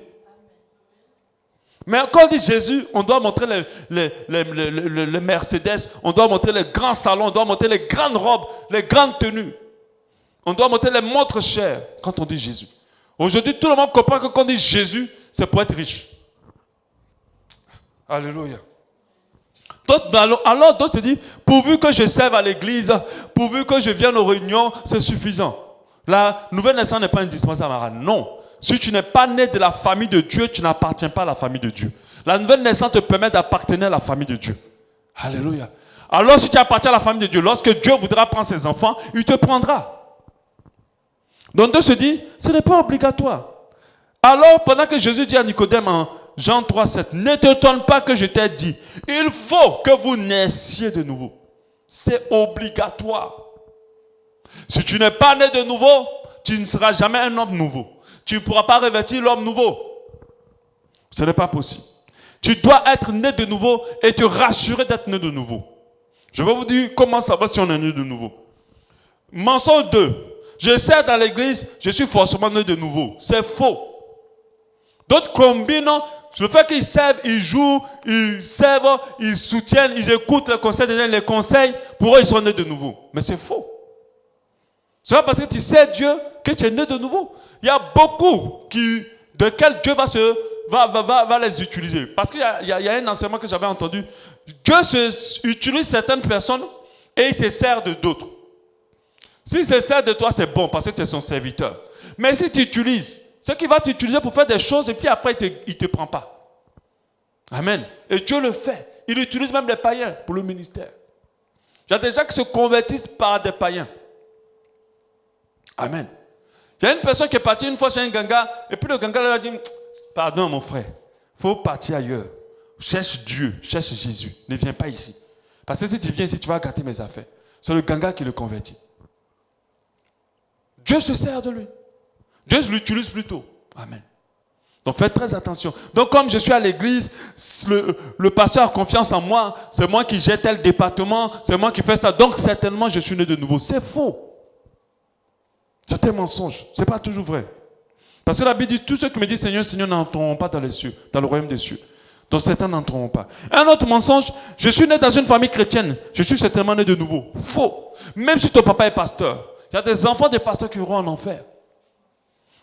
Mais quand on dit Jésus, on doit montrer les Mercedes, on doit montrer les grands salons, on doit montrer les grandes robes, les grandes tenues. On doit montrer les montres chères quand on dit Jésus. Aujourd'hui, tout le monde comprend que quand on dit Jésus, c'est pour être riche. Alléluia. Alors, d'autres se disent, pourvu que je serve à l'église, pourvu que je vienne aux réunions, c'est suffisant. La nouvelle naissance n'est pas indispensable. Non. Si tu n'es pas né de la famille de Dieu, tu n'appartiens pas à la famille de Dieu. La nouvelle naissance te permet d'appartenir à la famille de Dieu. Alléluia. Alors si tu appartiens à la famille de Dieu, lorsque Dieu voudra prendre ses enfants, il te prendra. Donc Dieu se dit, ce n'est pas obligatoire. Alors pendant que Jésus dit à Nicodème en Jean 3,7, ne t'étonne pas que je t'ai dit, il faut que vous naissiez de nouveau. C'est obligatoire. Si tu n'es pas né de nouveau, tu ne seras jamais un homme nouveau. Tu ne pourras pas revêtir l'homme nouveau. Ce n'est pas possible. Tu dois être né de nouveau et te rassurer d'être né de nouveau. Je vais vous dire comment savoir si on est né de nouveau. Mensonge 2. Je sers dans l'église, je suis forcément né de nouveau. C'est faux. D'autres combinent le fait qu'ils servent, ils jouent, ils servent, ils soutiennent, ils écoutent les conseils des gens, les conseils, pour eux, ils sont nés de nouveau. Mais c'est faux. C'est pas parce que tu sais Dieu que tu es né de nouveau. Il y a beaucoup de quels Dieu va les utiliser. Parce qu'il y a un enseignement que j'avais entendu. Dieu utilise certaines personnes et il se sert de d'autres. S'il se sert de toi, c'est bon parce que tu es son serviteur. Mais si tu utilises, c'est qu'il va t'utiliser pour faire des choses et puis après, il ne te prend pas. Amen. Et Dieu le fait. Il utilise même les païens pour le ministère. Il y a des gens qui se convertissent par des païens. Amen. Il y a une personne qui est partie une fois chez un ganga et puis le ganga lui a dit, pardon mon frère, il faut partir ailleurs. Cherche Dieu, cherche Jésus. Ne viens pas ici. Parce que si tu viens ici, tu vas gâter mes affaires. C'est le ganga qui le convertit. Dieu se sert de lui. Dieu l'utilise plutôt. Amen. Donc faites très attention. Donc comme je suis à l'église, le pasteur a confiance en moi, c'est moi qui gère tel département, c'est moi qui fais ça. Donc certainement je suis né de nouveau. C'est faux. C'est un mensonge. Ce n'est pas toujours vrai. Parce que la Bible dit, tous ceux qui me disent Seigneur, Seigneur n'entreront pas dans les cieux, dans le royaume des cieux. Donc certains n'entreront pas. Un autre mensonge, je suis né dans une famille chrétienne, je suis certainement né de nouveau. Faux. Même si ton papa est pasteur, il y a des enfants des pasteurs qui iront en enfer.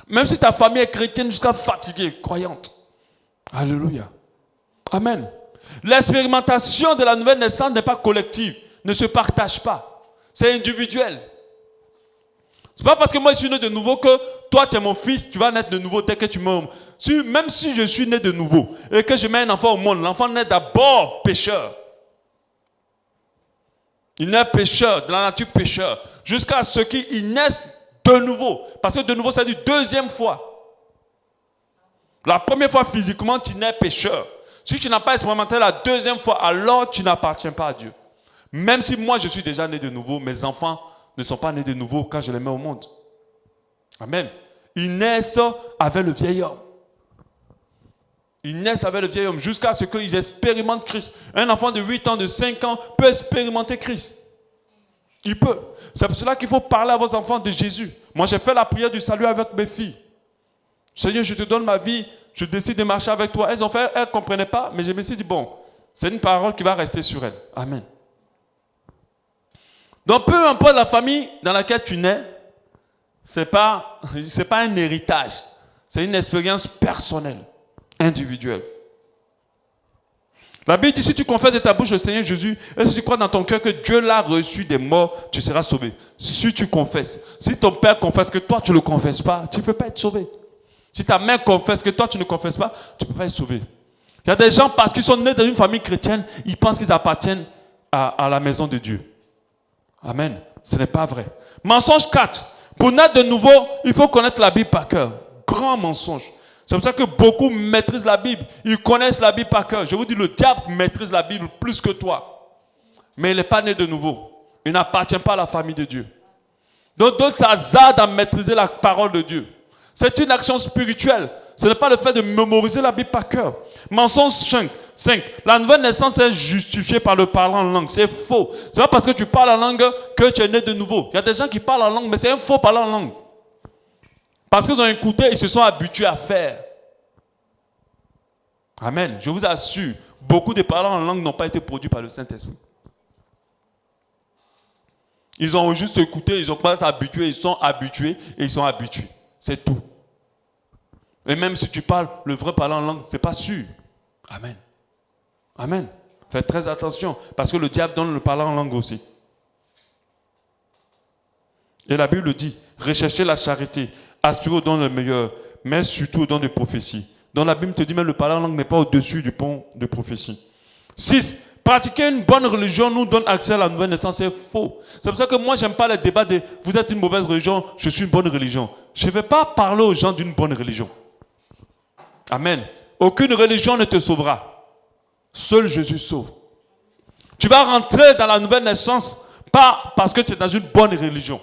Même si ta famille est chrétienne jusqu'à fatiguée, croyante. Alléluia. Amen. L'expérimentation de la nouvelle naissance n'est pas collective, ne se partage pas. C'est individuel. Ce n'est pas parce que moi je suis né de nouveau que toi tu es mon fils, tu vas naître de nouveau dès que tu meurs. Même si je suis né de nouveau et que je mets un enfant au monde, l'enfant naît d'abord pécheur. Il naît pécheur, de la nature pécheur, jusqu'à ce qu'il naisse de nouveau. Parce que de nouveau, ça dit deuxième fois. La première fois physiquement, tu nais pécheur. Si tu n'as pas expérimenté la deuxième fois, alors tu n'appartiens pas à Dieu. Même si moi je suis déjà né de nouveau, mes enfants ne sont pas nés de nouveau quand je les mets au monde. Amen. Ils naissent avec le vieil homme. Ils naissent avec le vieil homme jusqu'à ce qu'ils expérimentent Christ. Un enfant de 8 ans, de 5 ans peut expérimenter Christ. Il peut. C'est pour cela qu'il faut parler à vos enfants de Jésus. Moi, j'ai fait la prière du salut avec mes filles. Seigneur, je te donne ma vie, je décide de marcher avec toi. Elles ne comprenaient pas, mais je me suis dit, bon, c'est une parole qui va rester sur elles. Amen. Donc, peu importe la famille dans laquelle tu nais, ce n'est pas un héritage. C'est une expérience personnelle, individuelle. La Bible dit, si tu confesses de ta bouche le Seigneur Jésus, et si tu crois dans ton cœur que Dieu l'a reçu des morts, tu seras sauvé. Si tu confesses, si ton père confesse que toi tu ne le confesses pas, tu ne peux pas être sauvé. Si ta mère confesse que toi tu ne confesses pas, tu ne peux pas être sauvé. Il y a des gens, parce qu'ils sont nés dans une famille chrétienne, ils pensent qu'ils appartiennent à la maison de Dieu. Amen. Ce n'est pas vrai. Mensonge 4. Pour naître de nouveau, il faut connaître la Bible par cœur. Grand mensonge. C'est pour ça que beaucoup maîtrisent la Bible. Ils connaissent la Bible par cœur. Je vous dis, le diable maîtrise la Bible plus que toi. Mais il n'est pas né de nouveau. Il n'appartient pas à la famille de Dieu. Donc d'autres s'hasardent à maîtriser la parole de Dieu. C'est une action spirituelle. Ce n'est pas le fait de mémoriser la Bible par cœur. Mensonge 5. La nouvelle naissance est justifiée par le parler en langue. C'est faux. Ce n'est pas parce que tu parles en langue que tu es né de nouveau. Il y a des gens qui parlent en langue, mais c'est un faux parler en langue. Parce qu'ils ont écouté, ils se sont habitués à faire. Amen. Je vous assure, beaucoup de parlants en langue n'ont pas été produits par le Saint-Esprit. Ils ont juste écouté, ils ont pas s'habituer, ils sont habitués et ils sont habitués. C'est tout. Et même si tu parles le vrai parlant en langue, ce n'est pas sûr. Amen. Amen. Faites très attention, parce que le diable donne le parlant en langue aussi. Et la Bible dit, recherchez la charité, aspirez au don le meilleur, mais surtout au don de prophétie. Donc la Bible te dit, même le parler en langue n'est pas au-dessus du pont de prophétie. 6. Pratiquer une bonne religion nous donne accès à la nouvelle naissance. C'est faux. C'est pour ça que moi, je n'aime pas les débats de « vous êtes une mauvaise religion, je suis une bonne religion ». Je ne vais pas parler aux gens d'une bonne religion. Amen. Aucune religion ne te sauvera. Seul Jésus sauve. Tu vas rentrer dans la nouvelle naissance, pas parce que tu es dans une bonne religion.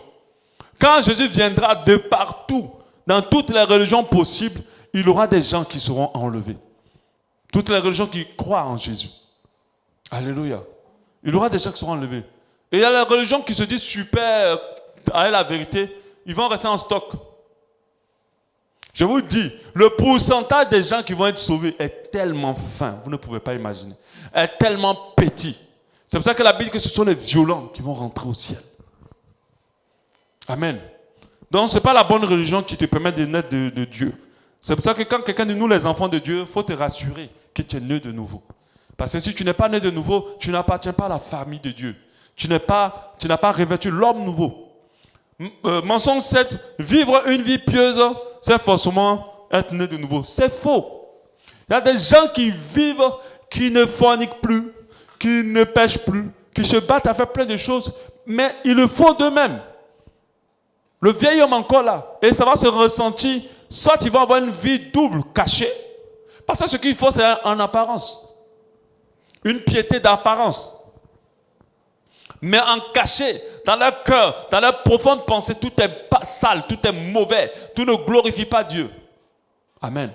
Quand Jésus viendra de partout, dans toutes les religions possibles, il y aura des gens qui seront enlevés. Toutes les religions qui croient en Jésus. Alléluia. Il y aura des gens qui seront enlevés. Et il y a les religions qui se disent super avec la vérité, ils vont rester en stock. Je vous dis, le pourcentage des gens qui vont être sauvés est tellement fin, vous ne pouvez pas imaginer. Est tellement petit. C'est pour ça que la Bible dit que ce sont les violents qui vont rentrer au ciel. Amen. Donc, ce n'est pas la bonne religion qui te permet de naître de Dieu. C'est pour ça que quand quelqu'un dit nous les enfants de Dieu, il faut te rassurer que tu es né de nouveau. Parce que si tu n'es pas né de nouveau, tu n'appartiens pas à la famille de Dieu. Tu n'as pas revêtu l'homme nouveau. Mensonge 7, vivre une vie pieuse, c'est forcément être né de nouveau. C'est faux. Il y a des gens qui vivent, qui ne forniquent plus, qui ne pêchent plus, qui se battent à faire plein de choses, mais ils le font d'eux-mêmes. Le vieil homme encore là, et ça va se ressentir, soit il va avoir une vie double, cachée, parce que ce qu'il faut, c'est en apparence. Une piété d'apparence. Mais en caché, dans leur cœur, dans leur profonde pensée, tout est sale, tout est mauvais, tout ne glorifie pas Dieu. Amen.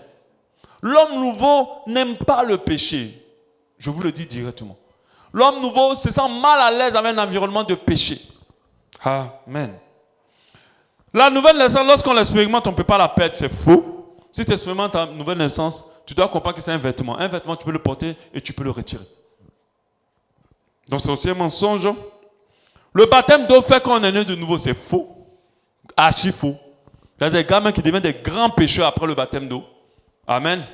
L'homme nouveau n'aime pas le péché. Je vous le dis directement. L'homme nouveau se sent mal à l'aise avec un environnement de péché. Amen. La nouvelle naissance, lorsqu'on l'expérimente, on ne peut pas la perdre, c'est faux. Si tu expérimentes ta nouvelle naissance, tu dois comprendre que c'est un vêtement. Un vêtement, tu peux le porter et tu peux le retirer. Donc c'est aussi un mensonge. Le baptême d'eau fait qu'on est né de nouveau, c'est faux. Archi faux. Il y a des gamins qui deviennent des grands pécheurs après le baptême d'eau. Amen.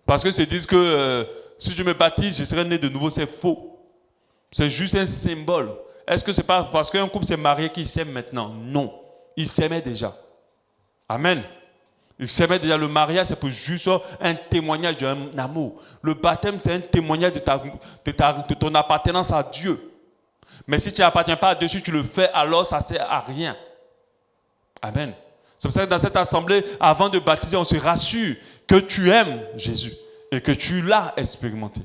Parce que ils se disent que si je me baptise, je serai né de nouveau, c'est faux. C'est juste un symbole. Est-ce que c'est pas parce qu'un couple s'est marié qu'il s'aime maintenant? Non. Ils s'aimaient déjà. Amen. Ils s'aimaient déjà. Le mariage, c'est pour juste un témoignage d'un amour. Le baptême, c'est un témoignage de ton appartenance à Dieu. Mais si tu n'appartiens pas à Dieu, si tu le fais, alors ça ne sert à rien. Amen. C'est pour ça que dans cette assemblée, avant de baptiser, on se rassure que tu aimes Jésus et que tu l'as expérimenté.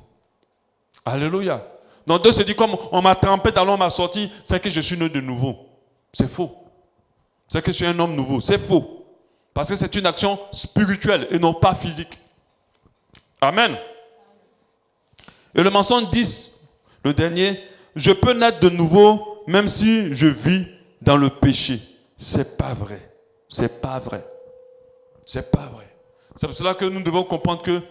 Alléluia. Donc Dieu se dit, comme on m'a trempé dans l'eau, on m'a sorti, c'est que je suis né de nouveau. C'est faux. C'est que je suis un homme nouveau. C'est faux. Parce que c'est une action spirituelle et non pas physique. Amen. Et le mensonge 10, le dernier, je peux naître de nouveau même si je vis dans le péché. C'est pas vrai. C'est pas vrai. C'est pas vrai. C'est pour cela que nous devons comprendre que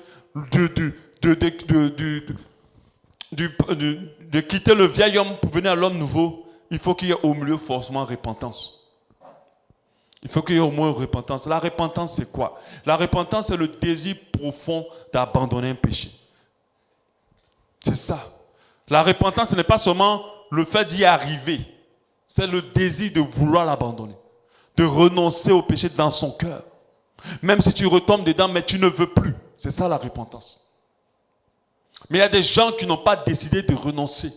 de quitter le vieil homme pour venir à l'homme nouveau, il faut qu'il y ait au milieu forcément repentance. Il faut qu'il y ait au moins repentance. La repentance, c'est quoi? La repentance, c'est le désir profond d'abandonner un péché. C'est ça. La repentance, ce n'est pas seulement le fait d'y arriver. C'est le désir de vouloir l'abandonner. De renoncer au péché dans son cœur. Même si tu retombes dedans, mais tu ne veux plus. C'est ça la repentance. Mais il y a des gens qui n'ont pas décidé de renoncer.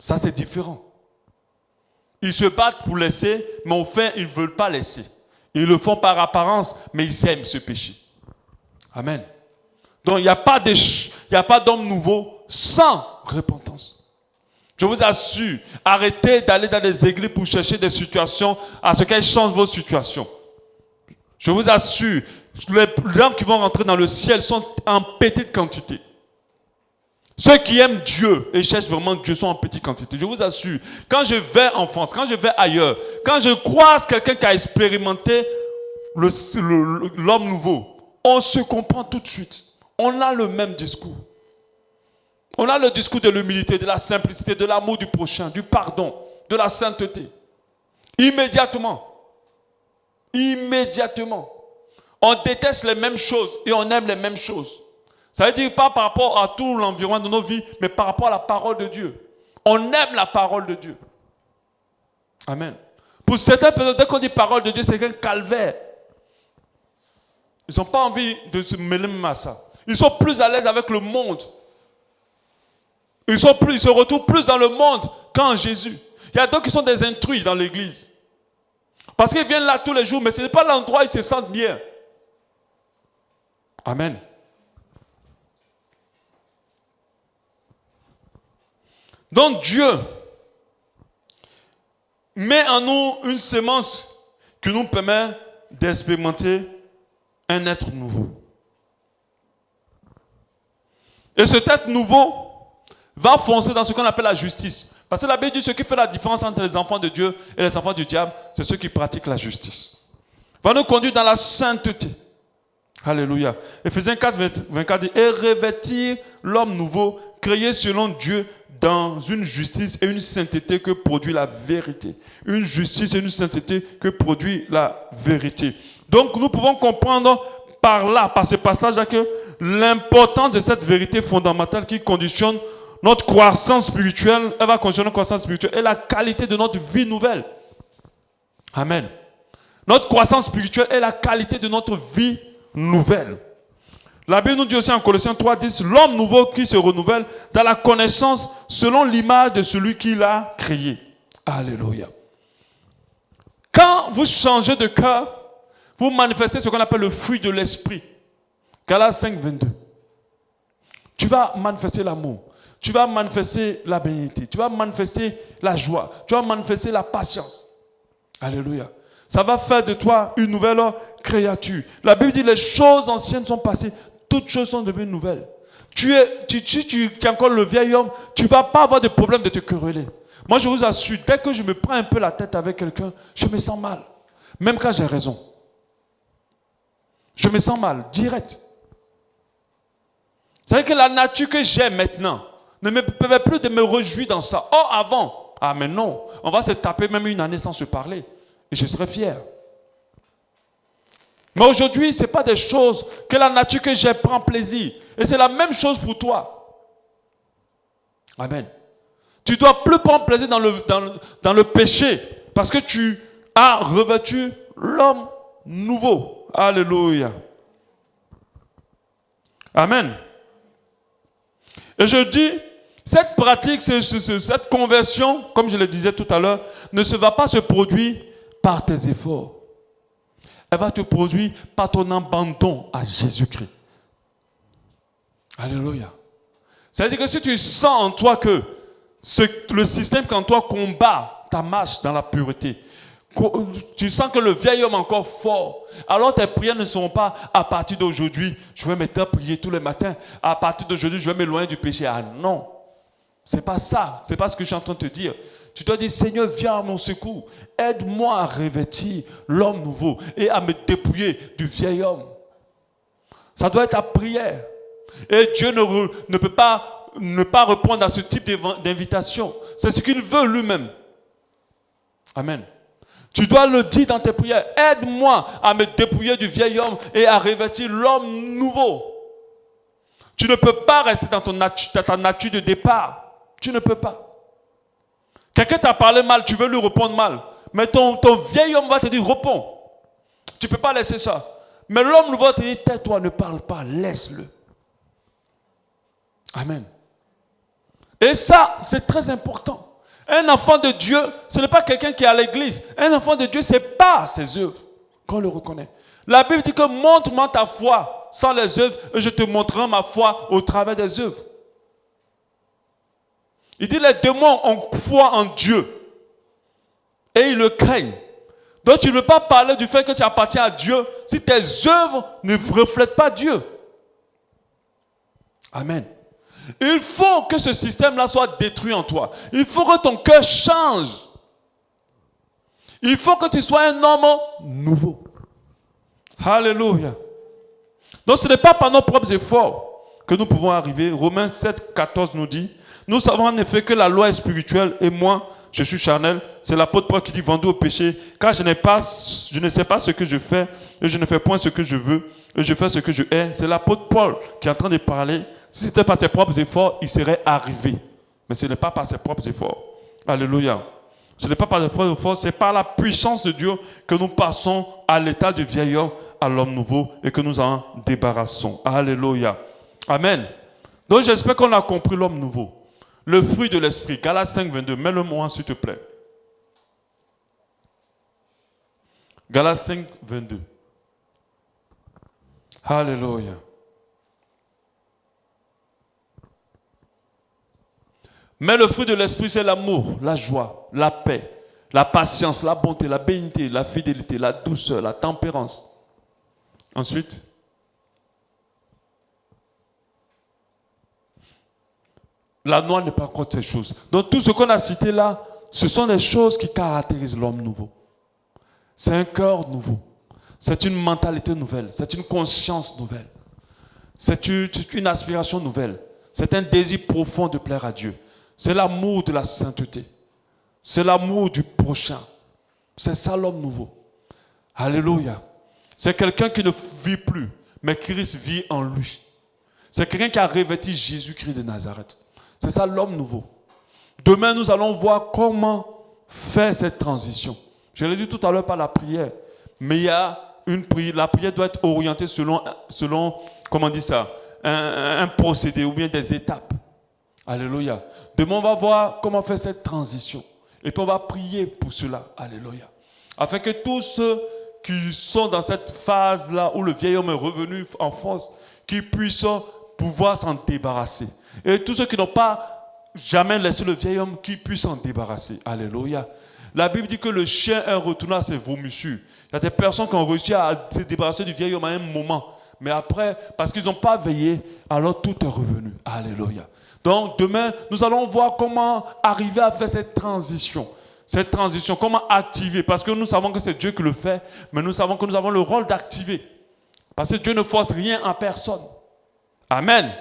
Ça, c'est différent. Ils se battent pour laisser, mais au fait, ils ne veulent pas laisser. Ils le font par apparence, mais ils aiment ce péché. Amen. Donc, il n'y a pas d'homme nouveau sans repentance. Je vous assure, arrêtez d'aller dans les églises pour chercher des situations à ce qu'elles changent vos situations. Je vous assure, les gens qui vont rentrer dans le ciel sont en petite quantité. Ceux qui aiment Dieu et cherchent vraiment Dieu sont en petite quantité. Je vous assure, quand je vais en France, quand je vais ailleurs, quand je croise quelqu'un qui a expérimenté l'homme nouveau, on se comprend tout de suite. On a le même discours. On a le discours de l'humilité, de la simplicité, de l'amour du prochain, du pardon, de la sainteté. Immédiatement. Immédiatement. On déteste les mêmes choses et on aime les mêmes choses. Ça veut dire pas par rapport à tout l'environnement de nos vies, mais par rapport à la parole de Dieu. On aime la parole de Dieu. Amen. Pour certaines personnes, dès qu'on dit parole de Dieu, c'est un calvaire. Ils n'ont pas envie de se mêler même à ça. Ils sont plus à l'aise avec le monde. Ils se retrouvent plus dans le monde qu'en Jésus. Il y a d'autres qui sont des intrus dans l'église. Parce qu'ils viennent là tous les jours, mais ce n'est pas l'endroit où ils se sentent bien. Amen. Donc Dieu met en nous une sémence qui nous permet d'expérimenter un être nouveau. Et cet être nouveau va foncer dans ce qu'on appelle la justice. Parce que la Bible dit ce qui fait la différence entre les enfants de Dieu et les enfants du diable, c'est ceux qui pratiquent la justice. va nous conduire dans la sainteté. Alléluia. Éphésiens 4, 24 dit, et revêtir l'homme nouveau, créé selon Dieu dans une justice et une sainteté que produit la vérité. Une justice et une sainteté que produit la vérité. Donc nous pouvons comprendre par là, par ce passage-là, que l'importance de cette vérité fondamentale qui conditionne notre croissance spirituelle, elle va conditionner notre croissance spirituelle et la qualité de notre vie nouvelle. Amen. Notre croissance spirituelle est la qualité de notre vie nouvelle. La Bible nous dit aussi en Colossiens 3, 10, l'homme nouveau qui se renouvelle dans la connaissance selon l'image de celui qui l'a créé. Alléluia. Quand vous changez de cœur, vous manifestez ce qu'on appelle le fruit de l'esprit. Galates 5, 22. Tu vas manifester l'amour. Tu vas manifester la bénédiction. Tu vas manifester la joie. Tu vas manifester la patience. Alléluia. Ça va faire de toi une nouvelle créature. La Bible dit les choses anciennes sont passées. Toutes choses sont devenues nouvelles. Tu es encore le vieil homme. Tu ne vas pas avoir de problème de te quereller. Moi, je vous assure, dès que je me prends un peu la tête avec quelqu'un, je me sens mal. Même quand j'ai raison. Je me sens mal, direct. C'est vrai que la nature que j'ai maintenant ne me permet plus de me réjouir dans ça. Oh, avant, ah mais non, on va se taper même une année sans se parler. Et je serai fier. Mais aujourd'hui, ce n'est pas des choses que la nature que j'ai prend plaisir. Et c'est la même chose pour toi. Amen. Tu ne dois plus prendre plaisir dans le péché parce que tu as revêtu l'homme nouveau. Alléluia. Amen. Et je dis, cette pratique, cette conversion, comme je le disais tout à l'heure, ne va pas se produire par tes efforts. Elle va te produire par ton abandon à Jésus-Christ. Alléluia. C'est-à-dire que si tu sens en toi que le système qu'en toi combat ta marche dans la pureté, tu sens que le vieil homme est encore fort, alors tes prières ne seront pas à partir d'aujourd'hui, je vais mettre à prier tous les matins, à partir d'aujourd'hui, je vais m'éloigner du péché. Ah non, c'est pas ça, c'est pas ce que je suis en train de te dire. Tu dois dire, Seigneur, viens à mon secours, aide-moi à revêtir l'homme nouveau et à me dépouiller du vieil homme. Ça doit être ta prière. Et Dieu ne peut pas ne pas répondre à ce type d'invitation. C'est ce qu'il veut lui-même. Amen. Tu dois le dire dans tes prières. Aide-moi à me dépouiller du vieil homme et à revêtir l'homme nouveau. Tu ne peux pas rester dans ta nature de départ. Tu ne peux pas. Quelqu'un t'a parlé mal, tu veux lui répondre mal. Mais ton vieil homme va te dire, réponds. Tu ne peux pas laisser ça. Mais l'homme nouveau va te dire, tais-toi, ne parle pas, laisse-le. Amen. Et ça, c'est très important. Un enfant de Dieu, ce n'est pas quelqu'un qui est à l'église. Un enfant de Dieu, c'est par ses œuvres qu'on le reconnaît. La Bible dit que montre-moi ta foi sans les œuvres et je te montrerai ma foi au travers des œuvres. Il dit les démons ont foi en Dieu et ils le craignent. Donc tu ne peux pas parler du fait que tu appartiens à Dieu si tes œuvres ne reflètent pas Dieu. Amen. Il faut que ce système-là soit détruit en toi. Il faut que ton cœur change. Il faut que tu sois un homme nouveau. Alléluia. Donc ce n'est pas par nos propres efforts que nous pouvons arriver. Romains 7, 14 nous dit, nous savons en effet que la loi est spirituelle et moi, je suis charnel. C'est l'apôtre Paul qui dit, vendu au péché, car je ne sais pas ce que je fais et je ne fais point ce que je veux et je fais ce que je hais. C'est l'apôtre Paul qui est en train de parler. Si c'était par ses propres efforts, il serait arrivé. Mais ce n'est pas par ses propres efforts. Alléluia. Ce n'est pas par ses propres efforts, c'est par la puissance de Dieu que nous passons à l'état du vieil homme, à l'homme nouveau et que nous en débarrassons. Alléluia. Amen. Donc j'espère qu'on a compris l'homme nouveau. Le fruit de l'esprit. Galates 5, 22. Mets-le-moi s'il te plaît. Galates 5, 22. Alléluia. Mais le fruit de l'esprit, c'est l'amour, la joie, la paix, la patience, la bonté, la bénignité, la fidélité, la douceur, la tempérance. Ensuite, la loi n'est pas contre ces choses. Donc tout ce qu'on a cité là, ce sont les choses qui caractérisent l'homme nouveau. C'est un cœur nouveau. C'est une mentalité nouvelle. C'est une conscience nouvelle. C'est une aspiration nouvelle. C'est un désir profond de plaire à Dieu. C'est l'amour de la sainteté. C'est l'amour du prochain. C'est ça l'homme nouveau. Alléluia. C'est quelqu'un qui ne vit plus, mais Christ vit en lui. C'est quelqu'un qui a revêti Jésus-Christ de Nazareth. C'est ça l'homme nouveau. Demain, nous allons voir comment faire cette transition. Je l'ai dit tout à l'heure par la prière. Mais il y a une prière. La prière doit être orientée selon comment on dit ça, un procédé ou bien des étapes. Alléluia. Demain, on va voir comment faire cette transition. Et puis, on va prier pour cela. Alléluia. Afin que tous ceux qui sont dans cette phase-là où le vieil homme est revenu en force, qu'ils puissent pouvoir s'en débarrasser. Et tous ceux qui n'ont pas jamais laissé le vieil homme, qu'ils puissent s'en débarrasser. Alléluia. La Bible dit que le chien est retourné à ses vomissures. Il y a des personnes qui ont réussi à se débarrasser du vieil homme à un moment. Mais après, parce qu'ils n'ont pas veillé, alors tout est revenu. Alléluia. Donc demain, nous allons voir comment arriver à faire cette transition. Cette transition, comment activer. Parce que nous savons que c'est Dieu qui le fait, mais nous savons que nous avons le rôle d'activer. Parce que Dieu ne force rien en personne. Amen.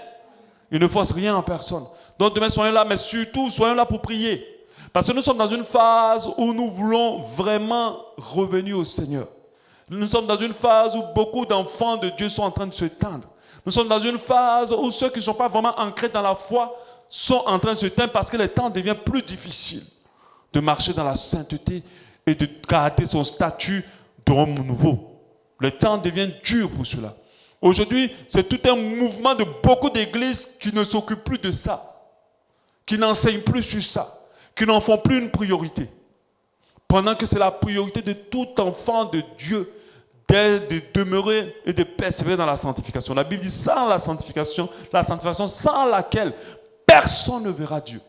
Il ne force rien en personne. Donc demain, soyons là, mais surtout, soyons là pour prier. Parce que nous sommes dans une phase où nous voulons vraiment revenir au Seigneur. Nous sommes dans une phase où beaucoup d'enfants de Dieu sont en train de se tendre. Nous sommes dans une phase où ceux qui ne sont pas vraiment ancrés dans la foi sont en train de se teindre parce que le temps devient plus difficile de marcher dans la sainteté et de garder son statut d'homme nouveau. Le temps devient dur pour cela. Aujourd'hui, c'est tout un mouvement de beaucoup d'églises qui ne s'occupent plus de ça, qui n'enseignent plus sur ça, qui n'en font plus une priorité. Pendant que c'est la priorité de tout enfant de Dieu de demeurer et de persévérer dans la sanctification. La Bible dit sans la sanctification sans laquelle personne ne verra Dieu.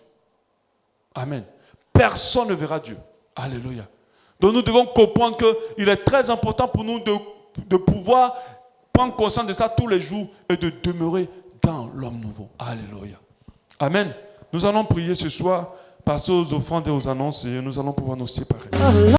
Amen. Personne ne verra Dieu. Alléluia. Donc nous devons comprendre qu'il est très important pour nous de pouvoir prendre conscience de ça tous les jours et de demeurer dans l'homme nouveau. Alléluia. Amen. Nous allons prier ce soir, passer aux offrandes et aux annonces et nous allons pouvoir nous séparer.